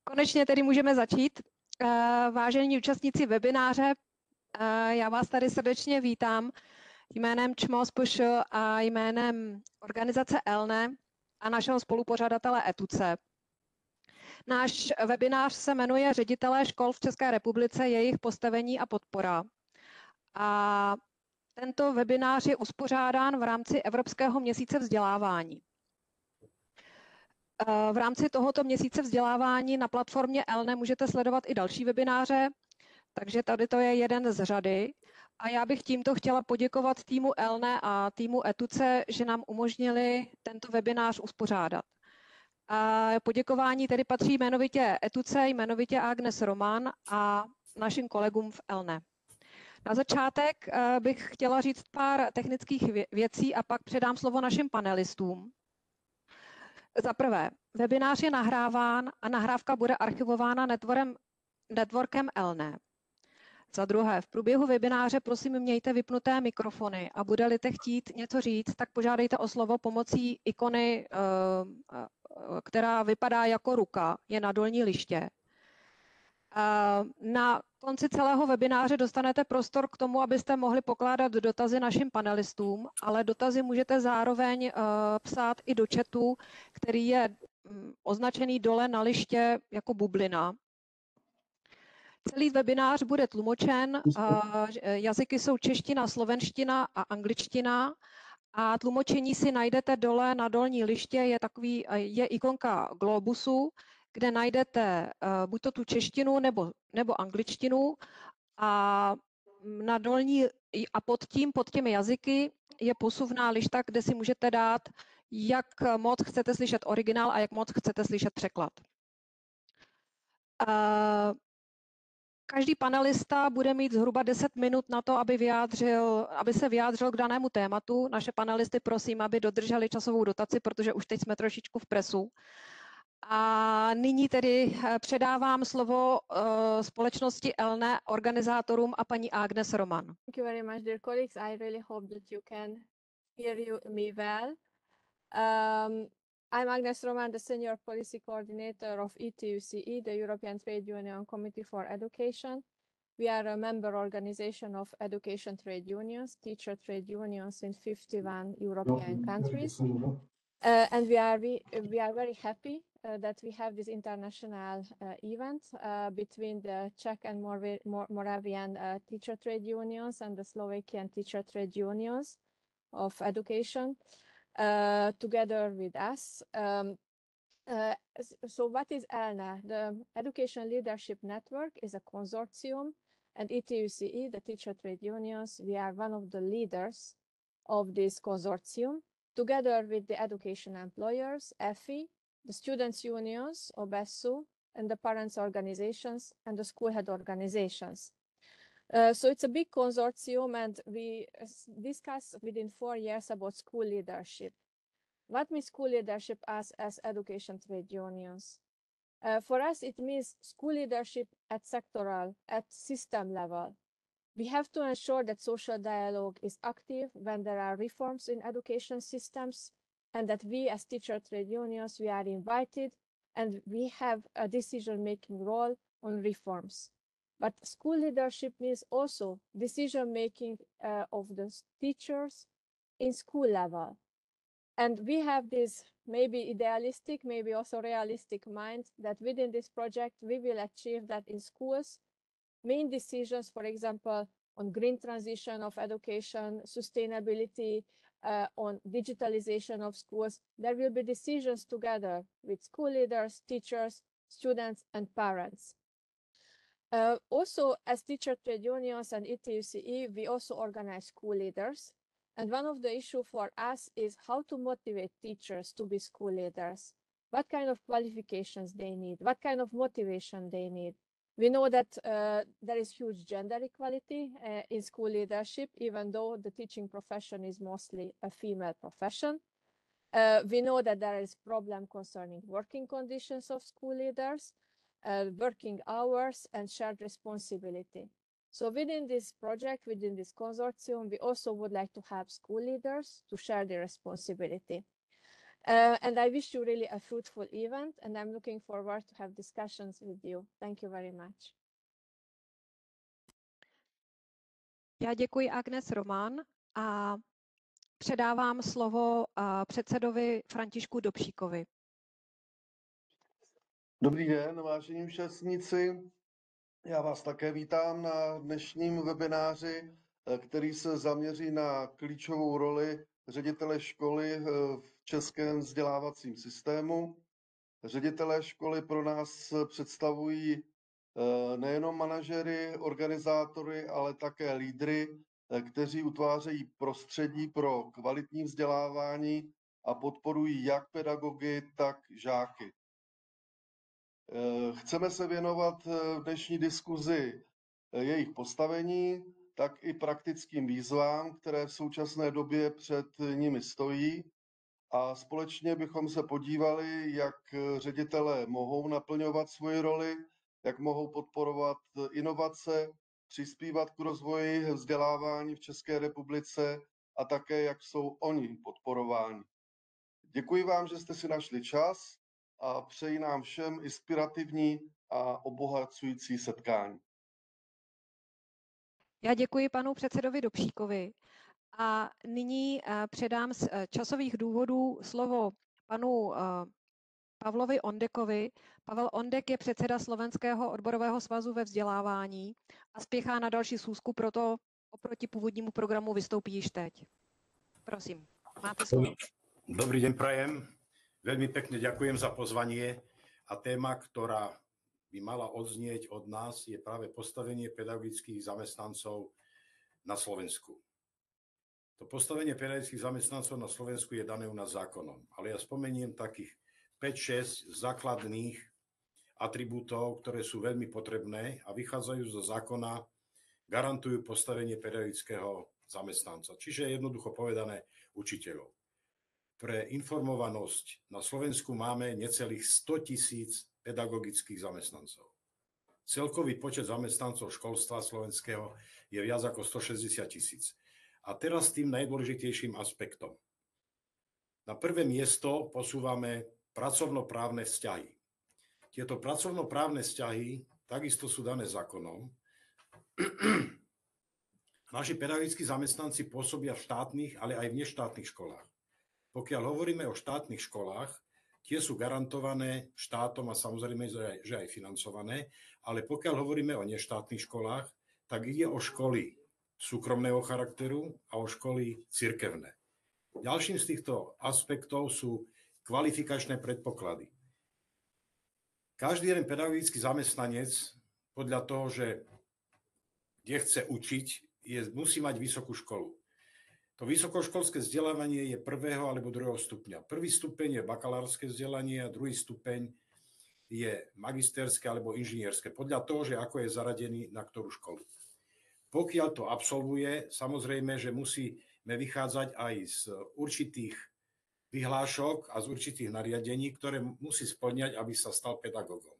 konečně tedy můžeme začít. Vážení účastníci webináře, já vás tady srdečně vítám jménem ČMOS a jménem organizace ELNE a našeho spolupořadatele ETUCE. Náš webinář se jmenuje Ředitelé škol v České republice, jejich postavení a podpora. A tento webinář je uspořádán v rámci Evropského měsíce vzdělávání. V rámci tohoto měsíce vzdělávání na platformě ELNE můžete sledovat i další webináře, takže tady to je jeden z řady. A já bych tímto chtěla poděkovat týmu ELNE a týmu ETUCE, že nám umožnili tento webinář uspořádat. A poděkování tedy patří jmenovitě ETUCE, jmenovitě Agnes Roman a našim kolegům v ELNE. Na začátek bych chtěla říct pár technických věcí a pak předám slovo našim panelistům. Za prvé, webinář je nahráván a nahrávka bude archivována networkem ELNE. Za druhé, v průběhu webináře prosím mějte vypnuté mikrofony a bude-li chtít něco říct, tak požádejte o slovo pomocí ikony, která vypadá jako ruka, je na dolní liště. Na konci celého webináře dostanete prostor k tomu, abyste mohli pokládat dotazy našim panelistům, ale dotazy můžete zároveň psát i do chatu, který je označený dole na liště jako bublina. Celý webinář bude tlumočen, jazyky jsou čeština, slovenština a angličtina a tlumočení si najdete dole na dolní liště, je ikonka globusu, kde najdete buď to tu češtinu nebo angličtinu a na dolní a pod těmi jazyky je posuvná lišta, kde si můžete dát, jak moc chcete slyšet originál a jak moc chcete slyšet překlad. Každý panelista bude mít zhruba 10 minut na to, aby se vyjádřil k danému tématu. Naše panelisty prosím, aby dodrželi časovou dotaci, protože už teď jsme trošičku v presu. A nyní tedy předávám slovo společnosti ELNE, organizátorům a paní Agnes Roman. Thank you very much, dear colleagues. I really hope that you can hear me well. I'm Agnes Roman, the Senior Policy Coordinator of ETUCE, the European Trade Union Committee for Education. We are a member organization of education trade unions, teacher trade unions in 51 European countries. And we are very happy that we have this international event between the Czech and Moravian teacher trade unions and the Slovakian teacher trade unions of education together with us. So what is ELNE? The Education Leadership Network is a consortium, and ETUCE, the teacher trade unions, we are one of the leaders of this consortium, together with the education employers, EFI, the students' unions, OBESU, and the parents' organizations and the school head organizations. So it's a big consortium, and we discuss within 4 years about school leadership. What means school leadership as education trade unions? For us, it means school leadership at sectoral, at system level. We have to ensure that social dialogue is active when there are reforms in education systems, and that we as teacher trade unions, we are invited and we have a decision-making role on reforms. But school leadership means also decision-making of the teachers in school level. And we have this maybe idealistic, maybe also realistic mind that within this project, we will achieve that in schools, main decisions, for example, on green transition of education, sustainability, on digitalization of schools, there will be decisions together with school leaders, teachers, students, and parents. Also, as teacher trade unions and ETUCE, we also organize school leaders. And one of the issues for us is how to motivate teachers to be school leaders. What kind of qualifications they need, what kind of motivation they need. We know that there is huge gender equality in school leadership, even though the teaching profession is mostly a female profession. We know that there is problem concerning working conditions of school leaders, working hours, and shared responsibility. So within this project, within this consortium, we also would like to help school leaders to share their responsibility. And I wish you really a fruitful event, and I'm looking forward to have discussions with you. Thank you very much. Já děkuji Agnes Roman a předávám slovo předsedovi Františku Dobšíkovi. Dobrý den, vážení účastníci. Já vás také vítám na dnešním webináři, který se zaměří na klíčovou roli ředitele školy v českém vzdělávacím systému. Ředitelé školy pro nás představují nejenom manažery, organizátory, ale také lídry, kteří utvářejí prostředí pro kvalitní vzdělávání a podporují jak pedagogy, tak žáky. Chceme se věnovat v dnešní diskuzi jejich postavení, tak i praktickým výzvám, které v současné době před nimi stojí. A společně bychom se podívali, jak ředitelé mohou naplňovat svoji roli, jak mohou podporovat inovace, přispívat k rozvoji vzdělávání v České republice a také, jak jsou oni podporováni. Děkuji vám, že jste si našli čas a přeji nám všem inspirativní a obohacující setkání. Já děkuji panu předsedovi Dobšíkovi a nyní předám z časových důvodů slovo panu Pavlovi Ondekovi. Pavel Ondek je předseda Slovenského odborového svazu ve vzdělávání a spěchá na další schůzku, proto oproti původnímu programu vystoupí již teď. Prosím, máte slovo. Dobrý deň prajem. Veľmi pekne ďakujem za pozvanie a téma, ktorá by mala odznieť od nás, je práve postavenie pedagogických zamestnancov na Slovensku. To postavenie pedagogických zamestnancov na Slovensku je dané u nás zákonom, ale ja spomeniem takých 5-6 základných atribútov, ktoré sú veľmi potrebné a vychádzajú zo zákona, garantujú postavenie pedagogického zamestnanca, čiže jednoducho povedané učiteľov. Pre informovanosť, na Slovensku máme necelých 100 000 pedagogických zamestnancov. Celkový počet zamestnancov školstva slovenského je viac ako 160 000. A teraz tým najdôležitejším aspektom. Na prvé miesto posúvame pracovnoprávne vzťahy. Tieto pracovnoprávne vzťahy takisto sú dané zákonom. Naši pedagogickí zamestnanci pôsobia v štátnych, ale aj v neštátnych školách. Pokiaľ hovoríme o štátnych školách, tie sú garantované štátom a samozrejme, že aj financované, ale pokiaľ hovoríme o neštátnych školách, tak ide o školy súkromného charakteru a o školy cirkevné. Ďalším z týchto aspektov sú kvalifikačné predpoklady. Každý jeden pedagogický zamestnanec podľa toho, že kde chce učiť, musí mať vysokú školu. To vysokoškolské vzdelávanie je prvého alebo druhého stupňa. Prvý stupeň je bakalárske vzdelanie a druhý stupeň je magisterské alebo inžinierské, podľa toho, že ako je zaradený na ktorú školu. Pokiaľ to absolvuje, samozrejme, že musíme vychádzať aj z určitých vyhlášok a z určitých nariadení, ktoré musí spĺňať, aby sa stal pedagógom.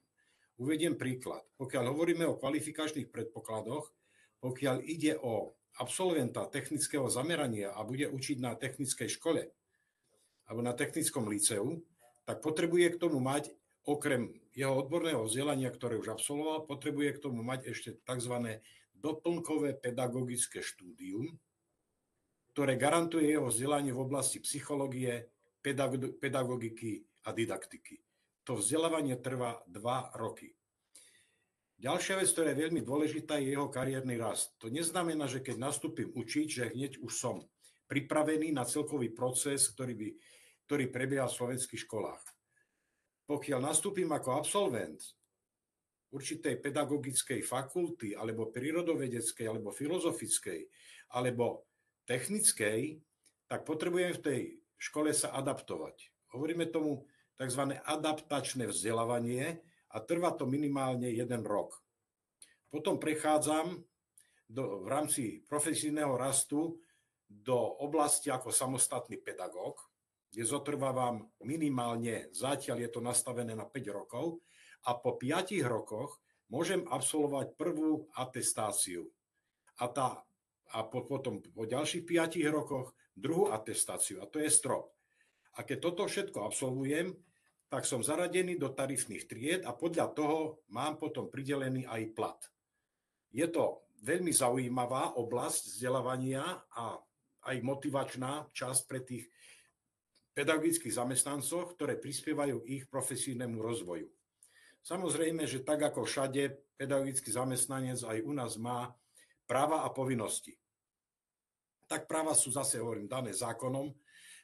Uvediem príklad. Pokiaľ hovoríme o kvalifikačných predpokladoch, pokiaľ ide o absolventa technického zamerania a bude učiť na technickej škole alebo na technickom líceu, tak potrebuje k tomu mať, okrem jeho odborného vzdelania, ktoré už absolvoval, potrebuje k tomu mať ešte tzv. Doplnkové pedagogické štúdium, ktoré garantuje jeho vzdelanie v oblasti psychológie, pedagogiky a didaktiky. To vzdelávanie trvá 2 roky. Ďalšia vec, ktorá je veľmi dôležitá, je jeho kariérny rast. To neznamená, že keď nastúpim učiť, že hneď už som pripravený na celkový proces, ktorý prebieha v slovenských školách. Pokiaľ nastúpim ako absolvent určitej pedagogickej fakulty, alebo prírodovedeckej, alebo filozofickej, alebo technickej, tak potrebujem v tej škole sa adaptovať. Hovoríme tomu tzv. Adaptačné vzdelávanie, a trvá to minimálne 1 rok. Potom prechádzam v rámci profesijného rastu do oblasti ako samostatný pedagóg, kde zotrvávam minimálne, zatiaľ je to nastavené na 5 rokov, a po 5 rokoch môžem absolvovať prvú atestáciu. A potom po ďalších 5 rokoch druhú atestáciu, a to je strop. A keď toto všetko absolvujem, tak som zaradený do tarifných tried a podľa toho mám potom pridelený aj plat. Je to veľmi zaujímavá oblasť vzdelávania a aj motivačná časť pre tých pedagogických zamestnancov, ktoré prispievajú ich profesijnému rozvoju. Samozrejme, že tak ako všade, pedagogický zamestnanec aj u nás má práva a povinnosti. Tak práva sú zase, hovorím, dané zákonom.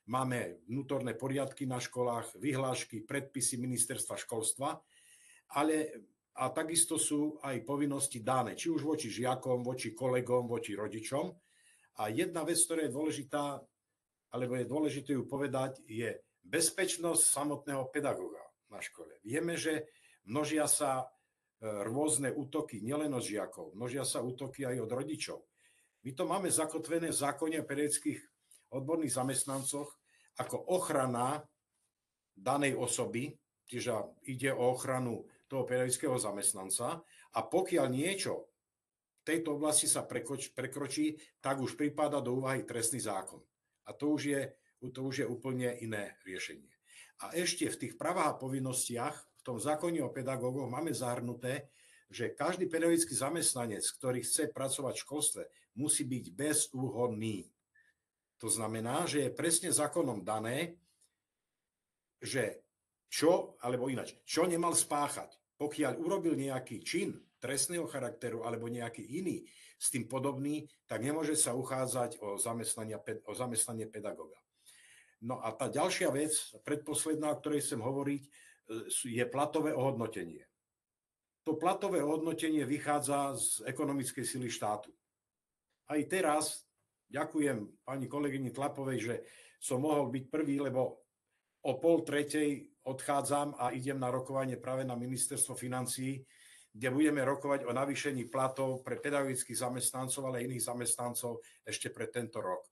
Máme vnútorné poriadky na školách, vyhlášky, predpisy ministerstva školstva, a takisto sú aj povinnosti dané, či už voči žiakom, voči kolegom, voči rodičom. A jedna vec, ktorá je dôležitá, alebo je dôležité ju povedať, je bezpečnosť samotného pedagóga na škole. Vieme, že množia sa rôzne útoky nielen od žiakov, množia sa útoky aj od rodičov. My to máme zakotvené v zákone o pedagogických odborných zamestnancoch ako ochrana danej osoby, čiže ide o ochranu toho pedagogického zamestnanca, a pokiaľ niečo v tejto oblasti sa prekročí, tak už pripadá do úvahy trestný zákon. A to už je úplne iné riešenie. A ešte v tých právach a povinnostiach, v tom zákone o pedagógoch máme zahrnuté, že každý pedagogický zamestnanec, ktorý chce pracovať v školstve, musí byť bezúhonný. To znamená, že je presne zákonom dané, že čo nemal spáchať. Pokiaľ urobil nejaký čin trestného charakteru alebo nejaký iný s tým podobný, tak nemôže sa uchádzať o zamestnanie pedagóga. No a tá ďalšia vec, predposledná, o ktorej chcem hovoriť, je platové ohodnotenie. To platové ohodnotenie vychádza z ekonomickej sily štátu. Aj teraz ďakujem pani kolegyni Tlapovej, že som mohol byť prvý, lebo o 2:30 odchádzam a idem na rokovanie práve na ministerstvo financií, kde budeme rokovať o navýšení platov pre pedagogických zamestnancov, ale aj iných zamestnancov ešte pre tento rok.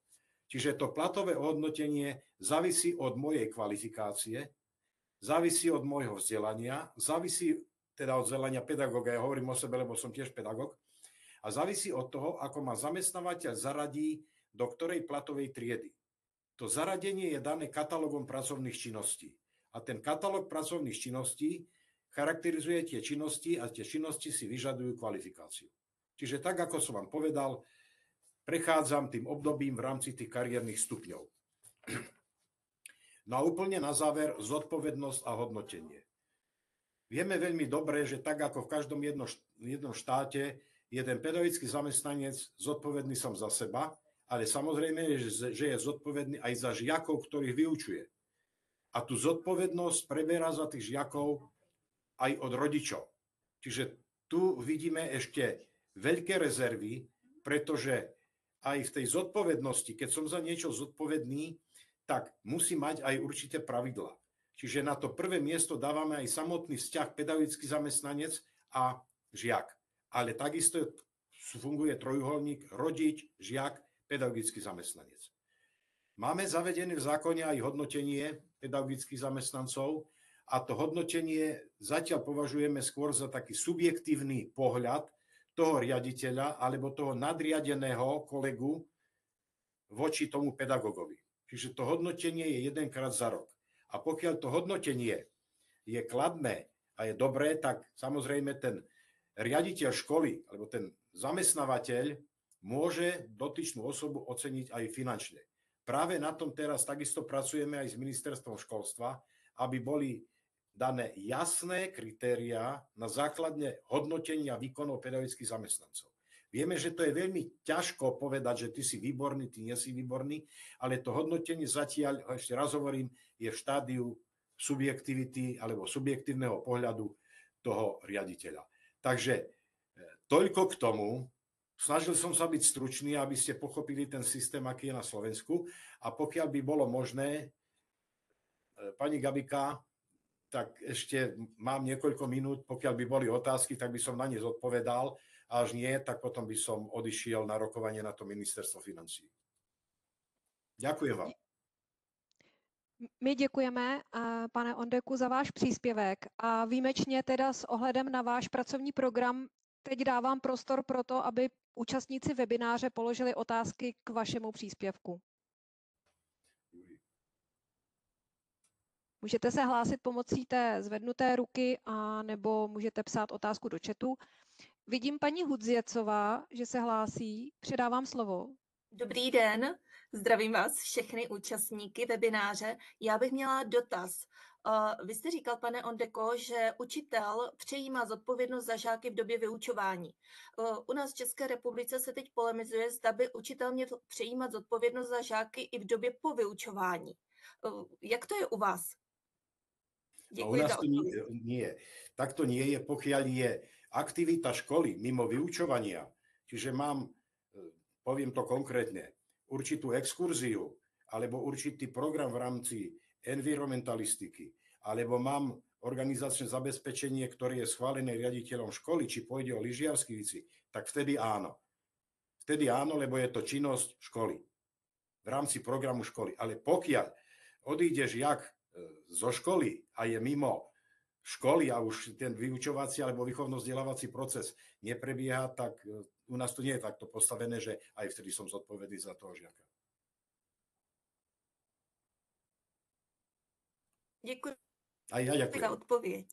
Čiže to platové ohodnotenie závisí od mojej kvalifikácie, závisí od môjho vzdelania, závisí teda od vzdelania pedagóga, ja hovorím o sebe, lebo som tiež pedagóg, a závisí od toho, ako ma zamestnávateľ zaradí do ktorej platovej triedy. To zaradenie je dané katalógom pracovných činností. A ten katalóg pracovných činností charakterizuje tie činnosti a tie činnosti si vyžadujú kvalifikáciu. Čiže tak, ako som vám povedal, prechádzam tým obdobím v rámci tých kariérnych stupňov. No a úplne na záver zodpovednosť a hodnotenie. Vieme veľmi dobre, že tak ako v každom jednom štáte je ten pedagogický zamestnanec zodpovedný som za seba, ale samozrejme, že je zodpovedný aj za žiakov, ktorých vyučuje. A tú zodpovednosť preberá za tých žiakov aj od rodičov. Čiže tu vidíme ešte veľké rezervy, pretože aj v tej zodpovednosti, keď som za niečo zodpovedný, tak musí mať aj určité pravidlá. Čiže na to prvé miesto dávame aj samotný vzťah pedagogický zamestnanec a žiak. Ale takisto funguje trojuholník rodič, žiak, pedagogický zamestnanec. Máme zavedené v zákone aj hodnotenie pedagogických zamestnancov a to hodnotenie zatiaľ považujeme skôr za taký subjektívny pohľad toho riaditeľa alebo toho nadriadeného kolegu voči tomu pedagógovi. Čiže to hodnotenie je jedenkrát za rok. A pokiaľ to hodnotenie je kladné a je dobré, tak samozrejme ten riaditeľ školy alebo ten zamestnávateľ môže dotyčnú osobu oceniť aj finančne. Práve na tom teraz takisto pracujeme aj s ministerstvom školstva, aby boli dané jasné kritériá na základe hodnotenia výkonov pedagogických zamestnancov. Vieme, že to je veľmi ťažko povedať, že ty si výborný, ty nie si výborný, ale to hodnotenie zatiaľ, ešte raz hovorím, je v štádiu subjektivity alebo subjektívneho pohľadu toho riaditeľa. Takže toľko k tomu. Snažil som sa byť stručný, aby ste pochopili ten systém, aký je na Slovensku. A pokiaľ by bolo možné, pani Gabika, tak ešte mám niekoľko minút, pokiaľ by boli otázky, tak by som na ne zodpovedal. A až nie, tak potom by som odišiel na rokovanie na to ministerstvo financií. Ďakujem vám. My děkujeme, pane Ondeku, za váš příspěvek a výjimečně teda s ohledem na váš pracovní program teď dávám prostor pro to, aby účastníci webináře položili otázky k vašemu příspěvku. Můžete se hlásit pomocí té zvednuté ruky a nebo můžete psát otázku do chatu. Vidím paní Hudziecová, že se hlásí. Předávám slovo. Dobrý den, zdravím vás všechny účastníky webináře. Já bych měla dotaz. Vy jste říkal, pane Ondeko, že učitel přejímá zodpovědnost za žáky v době vyučování. U nás v České republice se teď polemizuje, zda by učitel měl přejímat zodpovědnost za žáky i v době po vyučování. Jak to je u vás? No, u nás to nie. Tak to nie je, pokiaľ je aktivita školy mimo vyučovania. Čiže mám, poviem to konkrétne, určitú exkurziu alebo určitý program v rámci environmentalistiky, alebo mám organizačné zabezpečenie, ktoré je schválené riaditeľom školy, či pôjde o lyžiarsky výcvik, tak vtedy áno. Vtedy áno, lebo je to činnosť školy. V rámci programu školy. Ale pokiaľ odíde žiak zo školy a je mimo školy a už ten vyučovací alebo výchovno-vzdelávací proces neprebieha, tak u nás to nie je takto postavené, že aj vtedy som zodpovedný za toho žiaka. Děkuji. A já děkuji za odpověď.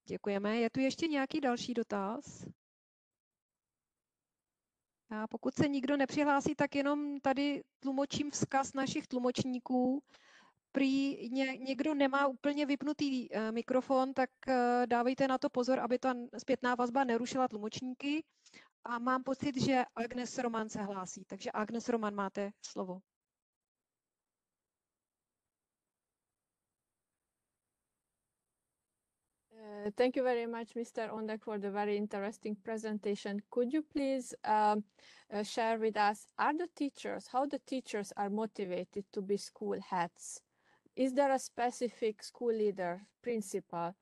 Děkujeme. Je tu ještě nějaký další dotaz? A pokud se nikdo nepřihlásí, tak jenom tady tlumočím vzkaz našich tlumočníků. Prý někdo nemá úplně vypnutý mikrofon, tak dávejte na to pozor, aby ta zpětná vazba nerušila tlumočníky. A mám pocit, že Agnes Roman se hlásí. Takže Agnes Roman, máte slovo. Thank you very much, Mr. Ondek, for the very interesting presentation. Could you please share with us, how the teachers are motivated to be school heads? Is there a specific school leader, principal?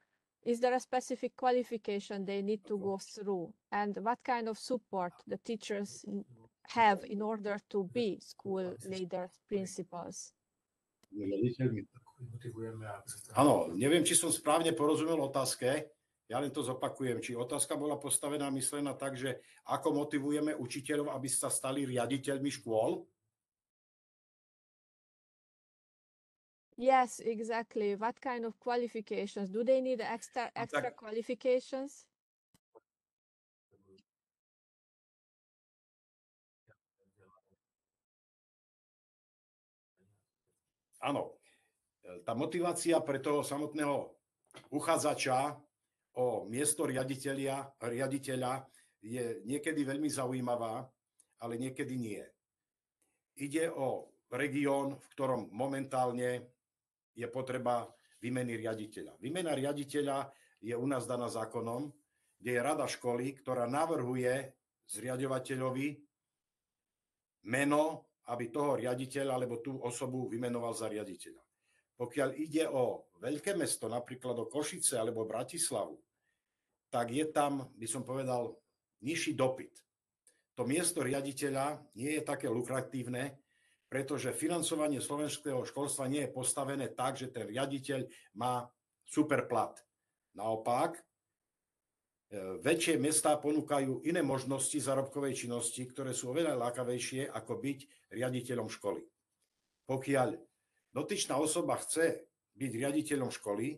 Is there a specific qualification they need to go through? And what kind of support the teachers have in order to be school leaders, principals? Áno, neviem, či som správne porozumel otázke, ja len to zopakujem. Či otázka bola postavená, myslená tak, že ako motivujeme učiteľov, aby sa stali riaditeľmi škôl? Yes, exactly. What kind of qualifications? Do they need extra qualifications? Áno. Tá motivácia pre toho samotného uchádzača o miesto riaditeľa je niekedy veľmi zaujímavá, ale niekedy nie. Ide o región, v ktorom momentálne je potreba výmeny riaditeľa. Výmena riaditeľa je u nás daná zákonom, kde je rada školy, ktorá navrhuje zriaďovateľovi meno, aby toho riaditeľa alebo tú osobu vymenoval za riaditeľa. Pokiaľ ide o veľké mesto, napríklad o Košice alebo Bratislavu, tak je tam, by som povedal, nižší dopyt. To miesto riaditeľa nie je také lukratívne, pretože financovanie slovenského školstva nie je postavené tak, že ten riaditeľ má super plat. Naopak, väčšie mestá ponúkajú iné možnosti zárobkovej činnosti, ktoré sú oveľa lákavejšie, ako byť riaditeľom školy. Pokiaľ dotyčná osoba chce byť riaditeľom školy,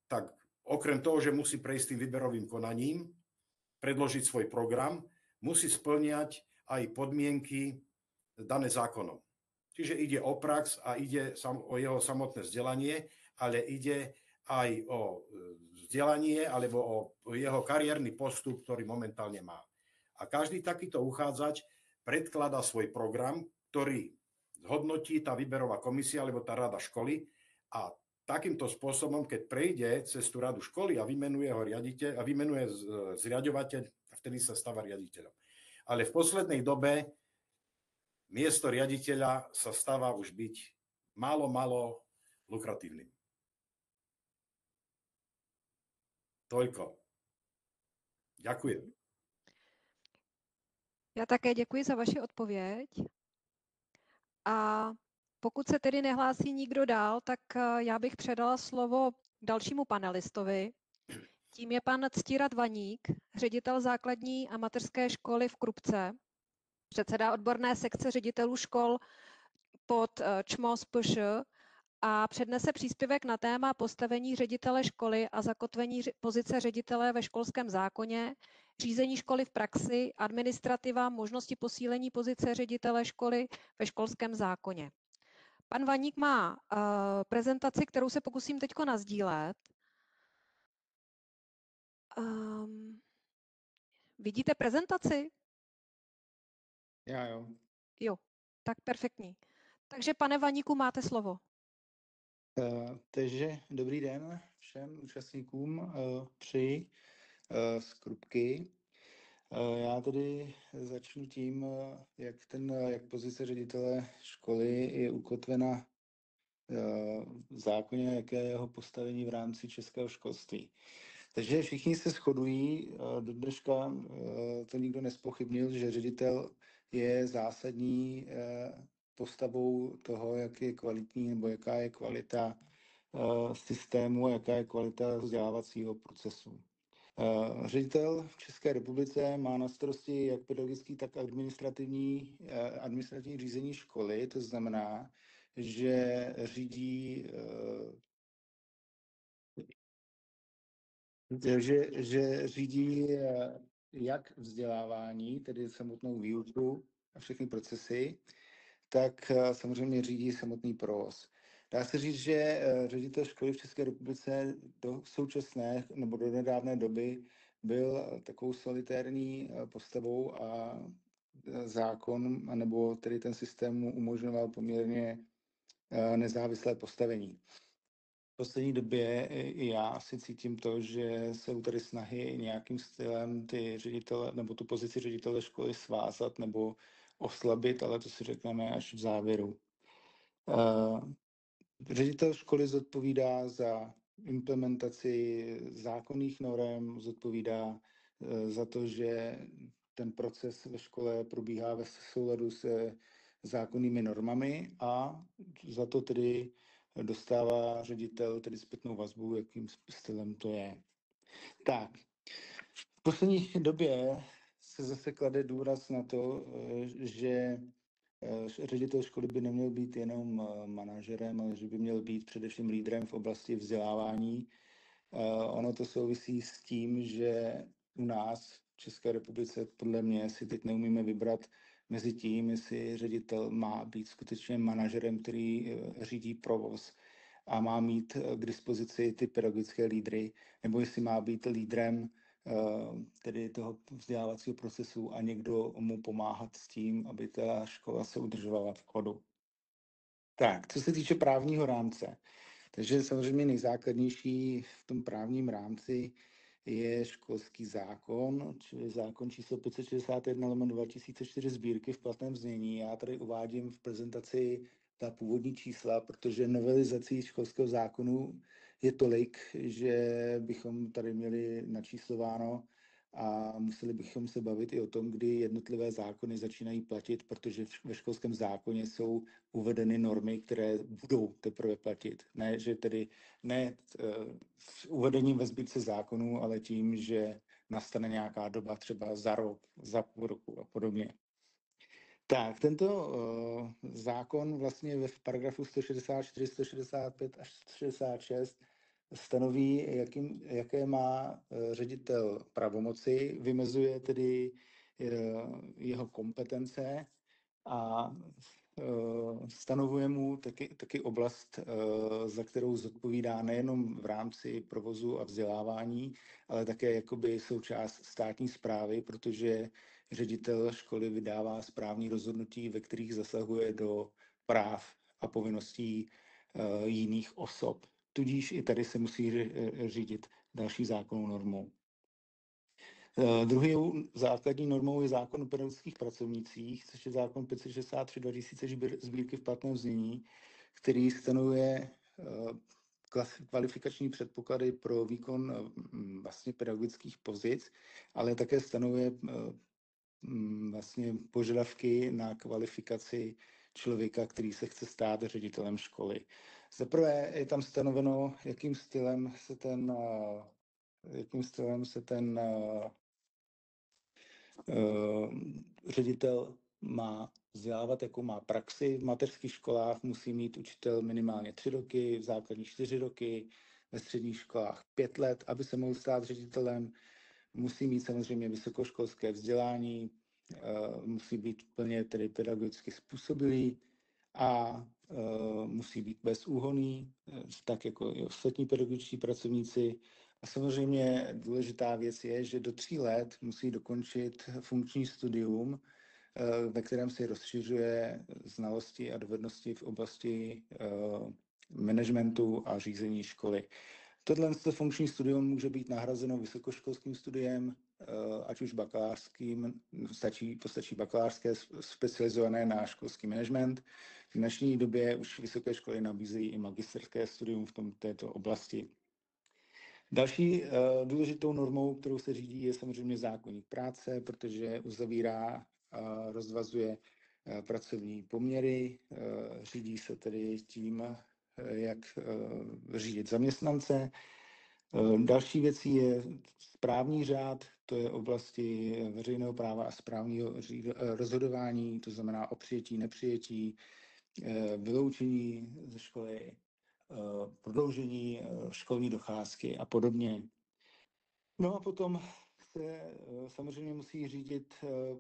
tak okrem toho, že musí prejsť tým výberovým konaním, predložiť svoj program, musí spĺňať aj podmienky dané zákonom. Čiže ide o prax a ide o jeho samotné vzdelanie, ale ide aj o vzdelanie alebo o jeho kariérny postup, ktorý momentálne má. A každý takýto uchádzač predkladá svoj program, ktorý zhodnotí tá výberová komisia alebo tá rada školy a takýmto spôsobom, keď prejde cez tú radu školy a vymenuje ho riaditeľ a vymenuje zriaďovateľ, vtedy sa stáva riaditeľom. Ale v poslednej dobe miesto riaditeľa sa stáva už byť málo lukratívnym. Toľko. Ďakujem. Já také děkuji za vaši odpověď. A pokud se tedy nehlásí nikdo dál, tak já bych předala slovo dalšímu panelistovi. Tím je pan Ctirad Vaník, ředitel základní a mateřské školy v Krupce, předseda odborné sekce ředitelů škol pod ČMOS PŠ a přednese příspěvek na téma postavení ředitele školy a zakotvení pozice ředitele ve školském zákoně, řízení školy v praxi, administrativa, možnosti posílení pozice ředitele školy ve školském zákoně. Pan Vaník má prezentaci, kterou se pokusím teď nazdílet. Vidíte prezentaci? Já jo. Jo, tak perfektní. Takže pane Vaníku, máte slovo. Takže dobrý den všem účastníkům, přeji z Krupky. Já tedy začnu tím, jak pozice ředitele školy je ukotvena v zákoně, jaké je jeho postavení v rámci českého školství. Takže všichni se shodují, do dneška to nikdo nespochybnil, že ředitel je zásadní postavou toho, jak je kvalitní nebo jaká je kvalita systému, jaká je kvalita vzdělávacího procesu. Ředitel v České republice má na starosti jak pedagogický, tak administrativní řízení školy, to znamená, že řídí že řídí jak vzdělávání, tedy samotnou výuku a všechny procesy, tak samozřejmě řídí samotný provoz. Dá se říct, že ředitel školy v České republice do současné nebo do nedávné doby byl takovou solitérní postavou a zákon, nebo tedy ten systém mu umožňoval poměrně nezávislé postavení. V poslední době i já si cítím to, že jsou tady snahy nějakým stylem ty ředitele nebo tu pozici ředitele školy svázat nebo oslabit, ale to si řekneme až v závěru. Ředitel školy zodpovídá za implementaci zákonných norem, zodpovídá za to, že ten proces ve škole probíhá ve souladu se zákonnými normami a za to tedy dostává ředitel tedy zpětnou vazbu, jakým stylem to je. Tak, v poslední době se zase klade důraz na to, že ředitel školy by neměl být jenom manažerem, ale že by měl být především lídrem v oblasti vzdělávání. Ono to souvisí s tím, že u nás v České republice podle mě si teď neumíme vybrat mezi tím, jestli ředitel má být skutečně manažerem, který řídí provoz a má mít k dispozici ty pedagogické lídry, nebo jestli má být lídrem tedy toho vzdělávacího procesu a někdo mu pomáhat s tím, aby ta škola se udržovala v chodu. Tak, co se týče právního rámce, takže samozřejmě nejzákladnější v tom právním rámci je školský zákon, čili zákon číslo 561/2004 sbírky v platném znění. Já tady uvádím v prezentaci ta původní čísla, protože novelizací školského zákonu je tolik, že bychom tady měli načíslováno a museli bychom se bavit i o tom, kdy jednotlivé zákony začínají platit, protože ve školském zákoně jsou uvedeny normy, které budou teprve platit. Ne, že tedy ne s uvedením ve sbírce zákonů, ale tím, že nastane nějaká doba třeba za rok, za půl roku a podobně. Tak, tento zákon vlastně ve paragrafu 164, 165 až 166 stanoví, jaké má ředitel pravomoci, vymezuje tedy jeho kompetence a stanovuje mu taky oblast, za kterou zodpovídá nejenom v rámci provozu a vzdělávání, ale také jakoby součást státní správy, protože ředitel školy vydává správní rozhodnutí, ve kterých zasahuje do práv a povinností jiných osob. Tudíž i tady se musí řídit další zákonnou normou. Druhou základní normou je zákon o pedagogických pracovnících, což je zákon 563/2000 sbírky v platném znění, který stanovuje kvalifikační předpoklady pro výkon vlastně pedagogických pozic, ale také stanovuje vlastně požadavky na kvalifikaci člověka, který se chce stát ředitelem školy. Zaprvé je tam stanoveno, jakým stylem se ten ředitel má vzdělávat, jakou má praxi. V mateřských školách musí mít učitel minimálně 3 roky, v základních 4 roky, ve středních školách 5 let, aby se mohl stát ředitelem. Musí mít samozřejmě vysokoškolské vzdělání, musí být plně tedy pedagogicky způsobilý a musí být bezúhonný, tak jako i ostatní pedagogičtí pracovníci. A samozřejmě důležitá věc je, že do 3 let musí dokončit funkční studium, ve kterém si rozšiřuje znalosti a dovednosti v oblasti managementu a řízení školy. Tohle funkční studium může být nahrazeno vysokoškolským studiem, ať už bakalářským, postačí bakalářské specializované na školský management. V dnešní době už vysoké školy nabízejí i magisterské studium v této oblasti. Další důležitou normou, kterou se řídí, je samozřejmě zákoník práce, protože uzavírá a rozvazuje pracovní poměry, řídí se tedy tím, jak řídit zaměstnance. Další věcí je správní řád, to je oblasti veřejného práva a správního rozhodování, to znamená o přijetí, nepřijetí, vyloučení ze školy, prodloužení školní docházky a podobně. No a potom se samozřejmě musí řídit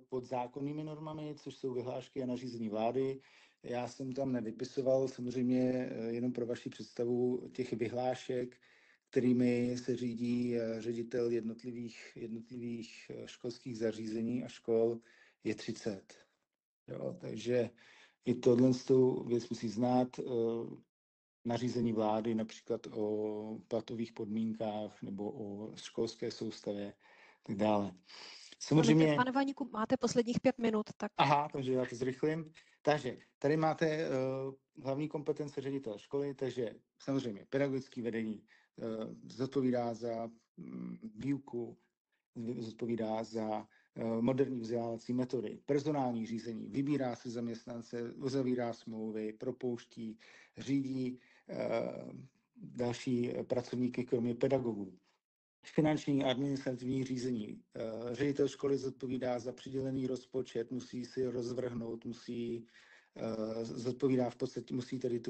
pod zákonnými normami, což jsou vyhlášky a nařízení vlády. Já jsem tam nevypisoval samozřejmě jenom pro vaši představu těch vyhlášek, kterými se řídí ředitel jednotlivých školských zařízení a škol, je 30. Jo, takže i tohle věc musí znát. Nařízení vlády například o platových podmínkách nebo o školské soustavě tak dále. Samozřejmě... Pane Vaníku, máte posledních 5 minut. Tak... Aha, takže já to zrychlím. Takže tady máte hlavní kompetence ředitele školy, takže samozřejmě pedagogické vedení zodpovídá za výuku, zodpovídá za moderní vzdělávací metody, personální řízení, vybírá si zaměstnance, uzavírá smlouvy, propouští, řídí další pracovníky, kromě pedagogů. Finanční a administrativní řízení. Ředitel školy zodpovídá za přidělený rozpočet, musí si rozvrhnout, zodpovídá v podstatě, musí tedy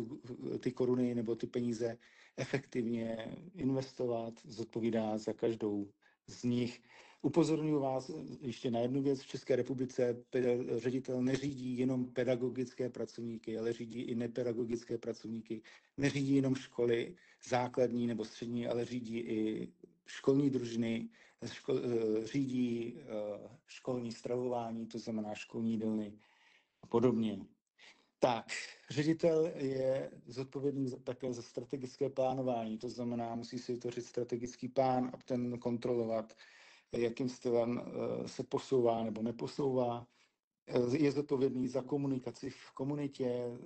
ty koruny nebo ty peníze efektivně investovat, zodpovídá za každou z nich. Upozorňuji vás ještě na jednu věc. V České republice ředitel neřídí jenom pedagogické pracovníky, ale řídí i nepedagogické pracovníky. Neřídí jenom školy základní nebo střední, ale řídí i školní družiny, řídí školní stravování, to znamená školní jídelny a podobně. Tak, ředitel je zodpovědný také za strategické plánování, to znamená, musí si vytvořit strategický plán a ten kontrolovat, jakým stylem se posouvá nebo neposouvá. Je zodpovědný za komunikaci v komunitě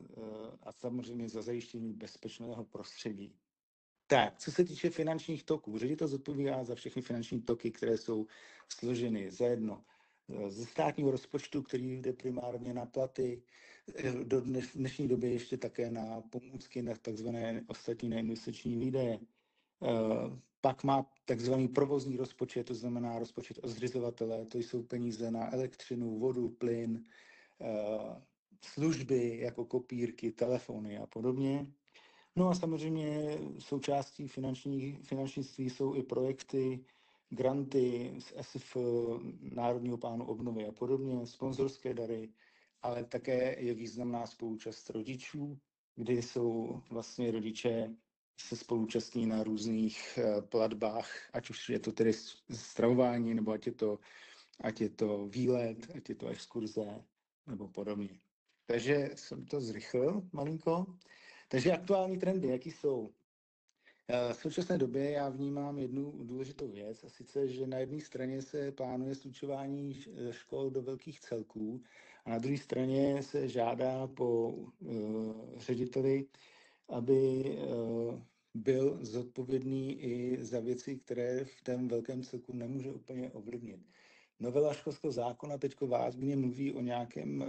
a samozřejmě za zajištění bezpečného prostředí. Tak, co se týče finančních toků, ředitel zodpovídá za všechny finanční toky, které jsou složeny zajedno ze státního rozpočtu, který jde primárně na platy, do dnešní doby ještě také na pomůcky, na takzvané ostatní neinvestiční výdaje. Pak má takzvaný provozní rozpočet, to znamená rozpočet od zřizovatele, to jsou peníze na elektřinu, vodu, plyn, služby jako kopírky, telefony a podobně. No a samozřejmě součástí finančnictví jsou i projekty, granty z ESIF, Národního plánu obnovy a podobně, sponzorské dary, ale také je významná spoluúčast rodičů, kdy jsou vlastně rodiče se spoluúčastní na různých platbách, ať už je to tedy stravování, nebo ať je to výlet, ať je to exkurze, nebo podobně. Takže jsem to zrychlil malinko. Takže aktuální trendy, jaký jsou? V současné době já vnímám jednu důležitou věc, a sice, že na jedné straně se plánuje slučování škol do velkých celků a na druhé straně se žádá po řediteli, aby byl zodpovědný i za věci, které v tom velkém celku nemůže úplně ovlivnit. Novela školského zákona teďko vážně mluví o nějakém,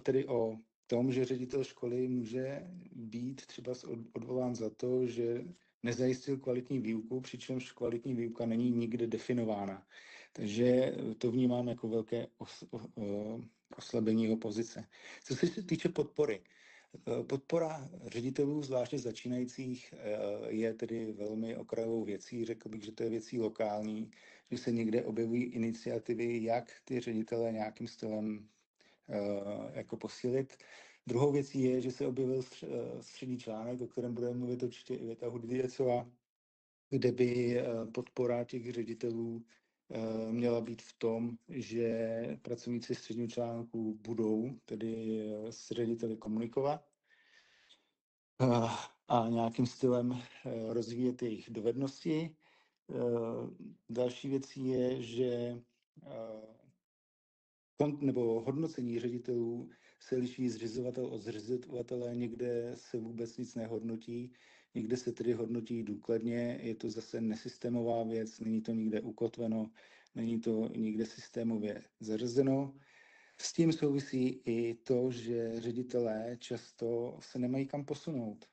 tedy o tom, že ředitel školy může být třeba odvolán za to, že nezajistil kvalitní výuku, přičemž kvalitní výuka není nikde definována. Takže to vnímám jako velké oslabení jeho pozice. Co se týče podpory, podpora ředitelů, zvláště začínajících, je tedy velmi okrajovou věcí. Řekl bych, že to je věcí lokální, že se někde objevují iniciativy, jak ty ředitele nějakým stylem jako posílit. Druhou věcí je, že se objevil střední článek, o kterém budeme mluvit určitě i Věta Hudvěcová, kde by podpora těch ředitelů měla být v tom, že pracovníci středního článku budou tedy s řediteli komunikovat a nějakým stylem rozvíjet jejich dovednosti. Další věcí je, že nebo hodnocení ředitelů se liší zřizovatel od zřizovatele, někde se vůbec nic nehodnotí, někde se tedy hodnotí důkladně, je to zase nesystémová věc, není to nikde ukotveno, není to nikde systémově zařazeno. S tím souvisí i to, že ředitelé často se nemají kam posunout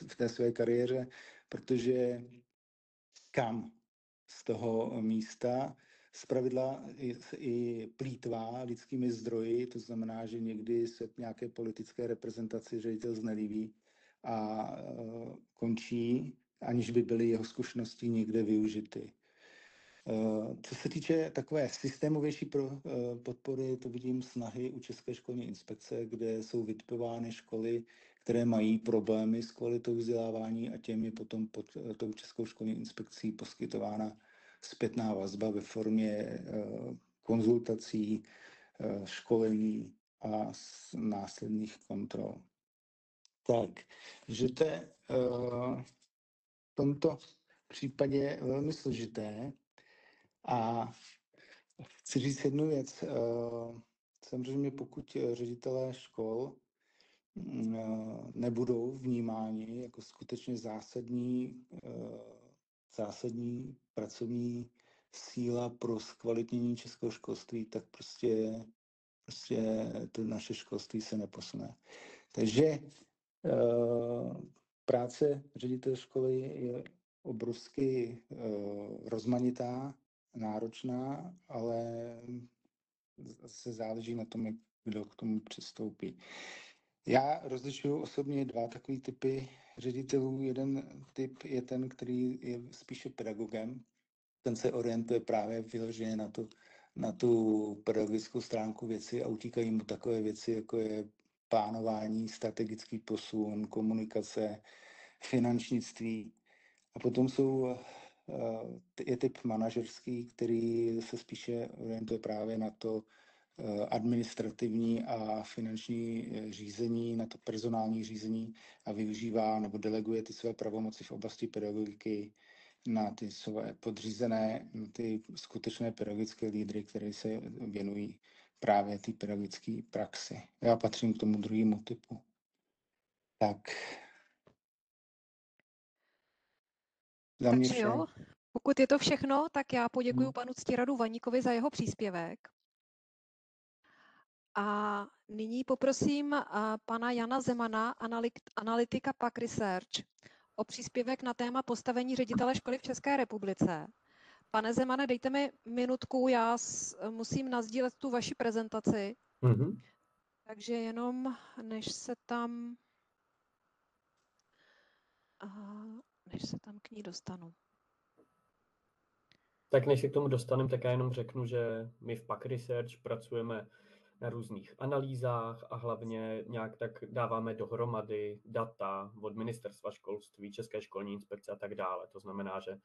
v té své kariéře, protože kam z toho místa zpravidla i plýtvá lidskými zdroji, to znamená, že někdy se nějaké politické reprezentaci ředitel znelíbí a končí, aniž by byly jeho zkušenosti někde využity. Co se týče takové systémovější podpory, to vidím snahy u České školní inspekce, kde jsou vytipovány školy, které mají problémy s kvalitou vzdělávání a těm je potom pod tou Českou školní inspekcí poskytována zpětná vazba ve formě konzultací, školení a následných kontrol. Takže to je v tomto případě velmi složité. A chci říct jednu věc. Samozřejmě pokud ředitelé škol nebudou vnímáni jako skutečně zásadní pracovní síla pro zkvalitnění českého školství, tak prostě to naše školství se neposune. Takže práce ředitele školy je obrovsky rozmanitá, náročná, ale zase záleží na tom, kdo k tomu přistoupí. Já rozlišuju osobně dva takové typy ředitelů. Jeden typ je ten, který je spíše pedagogem. Ten se orientuje právě vyloženě na tu pedagogickou stránku věci a utíkají mu takové věci, jako je plánování, strategický posun, komunikace, finančnictví. A potom je typ manažerský, který se spíše orientuje právě na to administrativní a finanční řízení, na to personální řízení a využívá nebo deleguje ty své pravomoci v oblasti pedagogiky na ty své podřízené, na ty skutečné pedagogické lídry, které se věnují právě té pedagogické praxi. Já patřím k tomu druhému typu. Tak. Takže jo, pokud je to všechno, tak já poděkuji panu Ctiradu Vaníkovi za jeho příspěvek. A nyní poprosím pana Jana Zemana, analytika PAK Research, o příspěvek na téma postavení ředitele školy v České republice. Pane Zemane, dejte mi minutku, já musím nasdílet tu vaši prezentaci. Takže jenom než se tam k ní dostanu. Tak než se k tomu dostaneme, tak já jenom řeknu, že my v PAK Research pracujeme na různých analýzách a hlavně nějak tak dáváme dohromady data od Ministerstva školství, České školní inspekce a tak dále. To znamená, že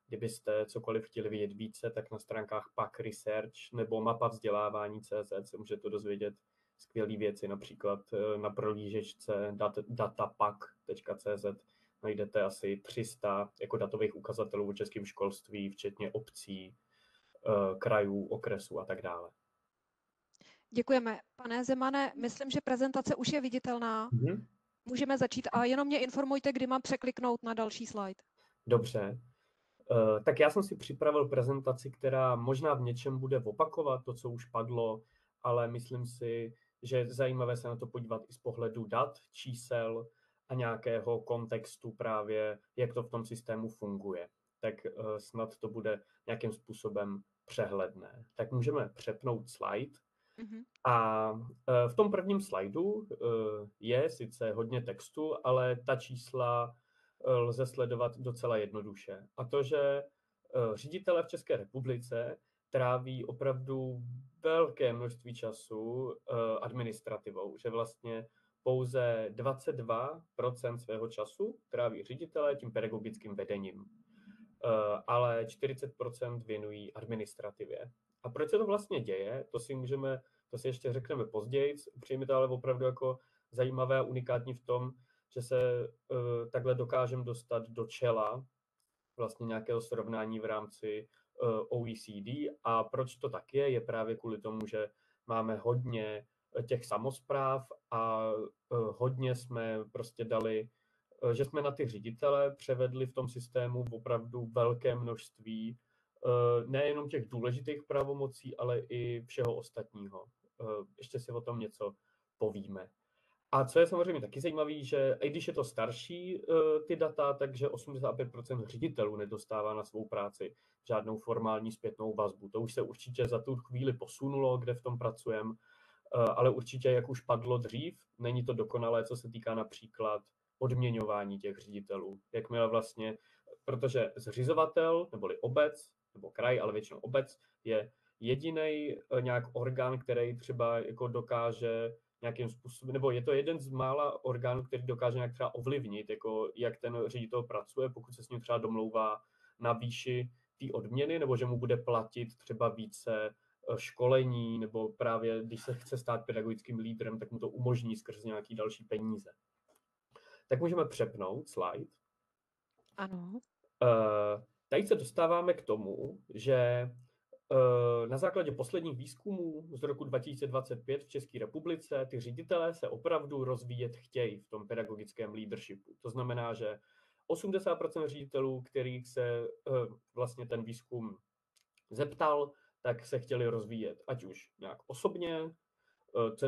kdybyste cokoliv chtěli vědět více, tak na stránkách PAK Research nebo mapa vzdělávání.cz se můžete dozvědět skvělé věci, například na prolížečce datapak.cz najdete asi 300 jako datových ukazatelů o českém školství, včetně obcí, krajů, okresů a tak dále. Děkujeme. Pane Zemane, myslím, že prezentace už je viditelná. Můžeme začít a jenom mě informujte, kdy mám překliknout na další slide. Dobře. Tak já jsem si připravil prezentaci, která možná v něčem bude opakovat to, co už padlo, ale myslím si, že je zajímavé se na to podívat i z pohledu dat, čísel a nějakého kontextu právě, jak to v tom systému funguje. Tak snad to bude nějakým způsobem přehledné. Tak můžeme přepnout slide A v tom prvním slajdu je sice hodně textu, ale ta čísla lze sledovat docela jednoduše. A to, že ředitelé v České republice tráví opravdu velké množství času administrativou, že vlastně pouze 22% svého času tráví ředitelé tím pedagogickým vedením, ale 40% věnují administrativě. A proč se to vlastně děje, to si ještě řekneme později. Přijme to ale opravdu jako zajímavé a unikátní v tom, že se takhle dokážeme dostat do čela vlastně nějakého srovnání v rámci OECD. A proč to tak je právě kvůli tomu, že máme hodně těch samospráv a hodně jsme prostě dali, že jsme na ty ředitele převedli v tom systému opravdu velké množství nejenom těch důležitých pravomocí, ale i všeho ostatního. Ještě si o tom něco povíme. A co je samozřejmě taky zajímavé, že i když je to starší ty data, takže 85% ředitelů nedostává na svou práci žádnou formální zpětnou vazbu. To už se určitě za tu chvíli posunulo, kde v tom pracujeme, ale určitě, jak už padlo dřív, není to dokonalé, co se týká například odměňování těch ředitelů. Jakmile vlastně, protože zřizovatel, neboli obec, nebo kraj, ale většinou obec, je jediný nějak orgán, který třeba jako dokáže nějakým způsobem, nebo je to jeden z mála orgánů, který dokáže nějak třeba ovlivnit, jako jak ten ředitel pracuje, pokud se s ním třeba domlouvá na výši té odměny, nebo že mu bude platit třeba více školení, nebo právě když se chce stát pedagogickým lídrem, tak mu to umožní skrz nějaký další peníze. Tak můžeme přepnout slide. Ano. Tady se dostáváme k tomu, že na základě posledních výzkumů z roku 2025 v České republice ty ředitelé se opravdu rozvíjet chtějí v tom pedagogickém leadershipu. To znamená, že 80% ředitelů, kterých se vlastně ten výzkum zeptal, tak se chtěli rozvíjet, ať už nějak osobně,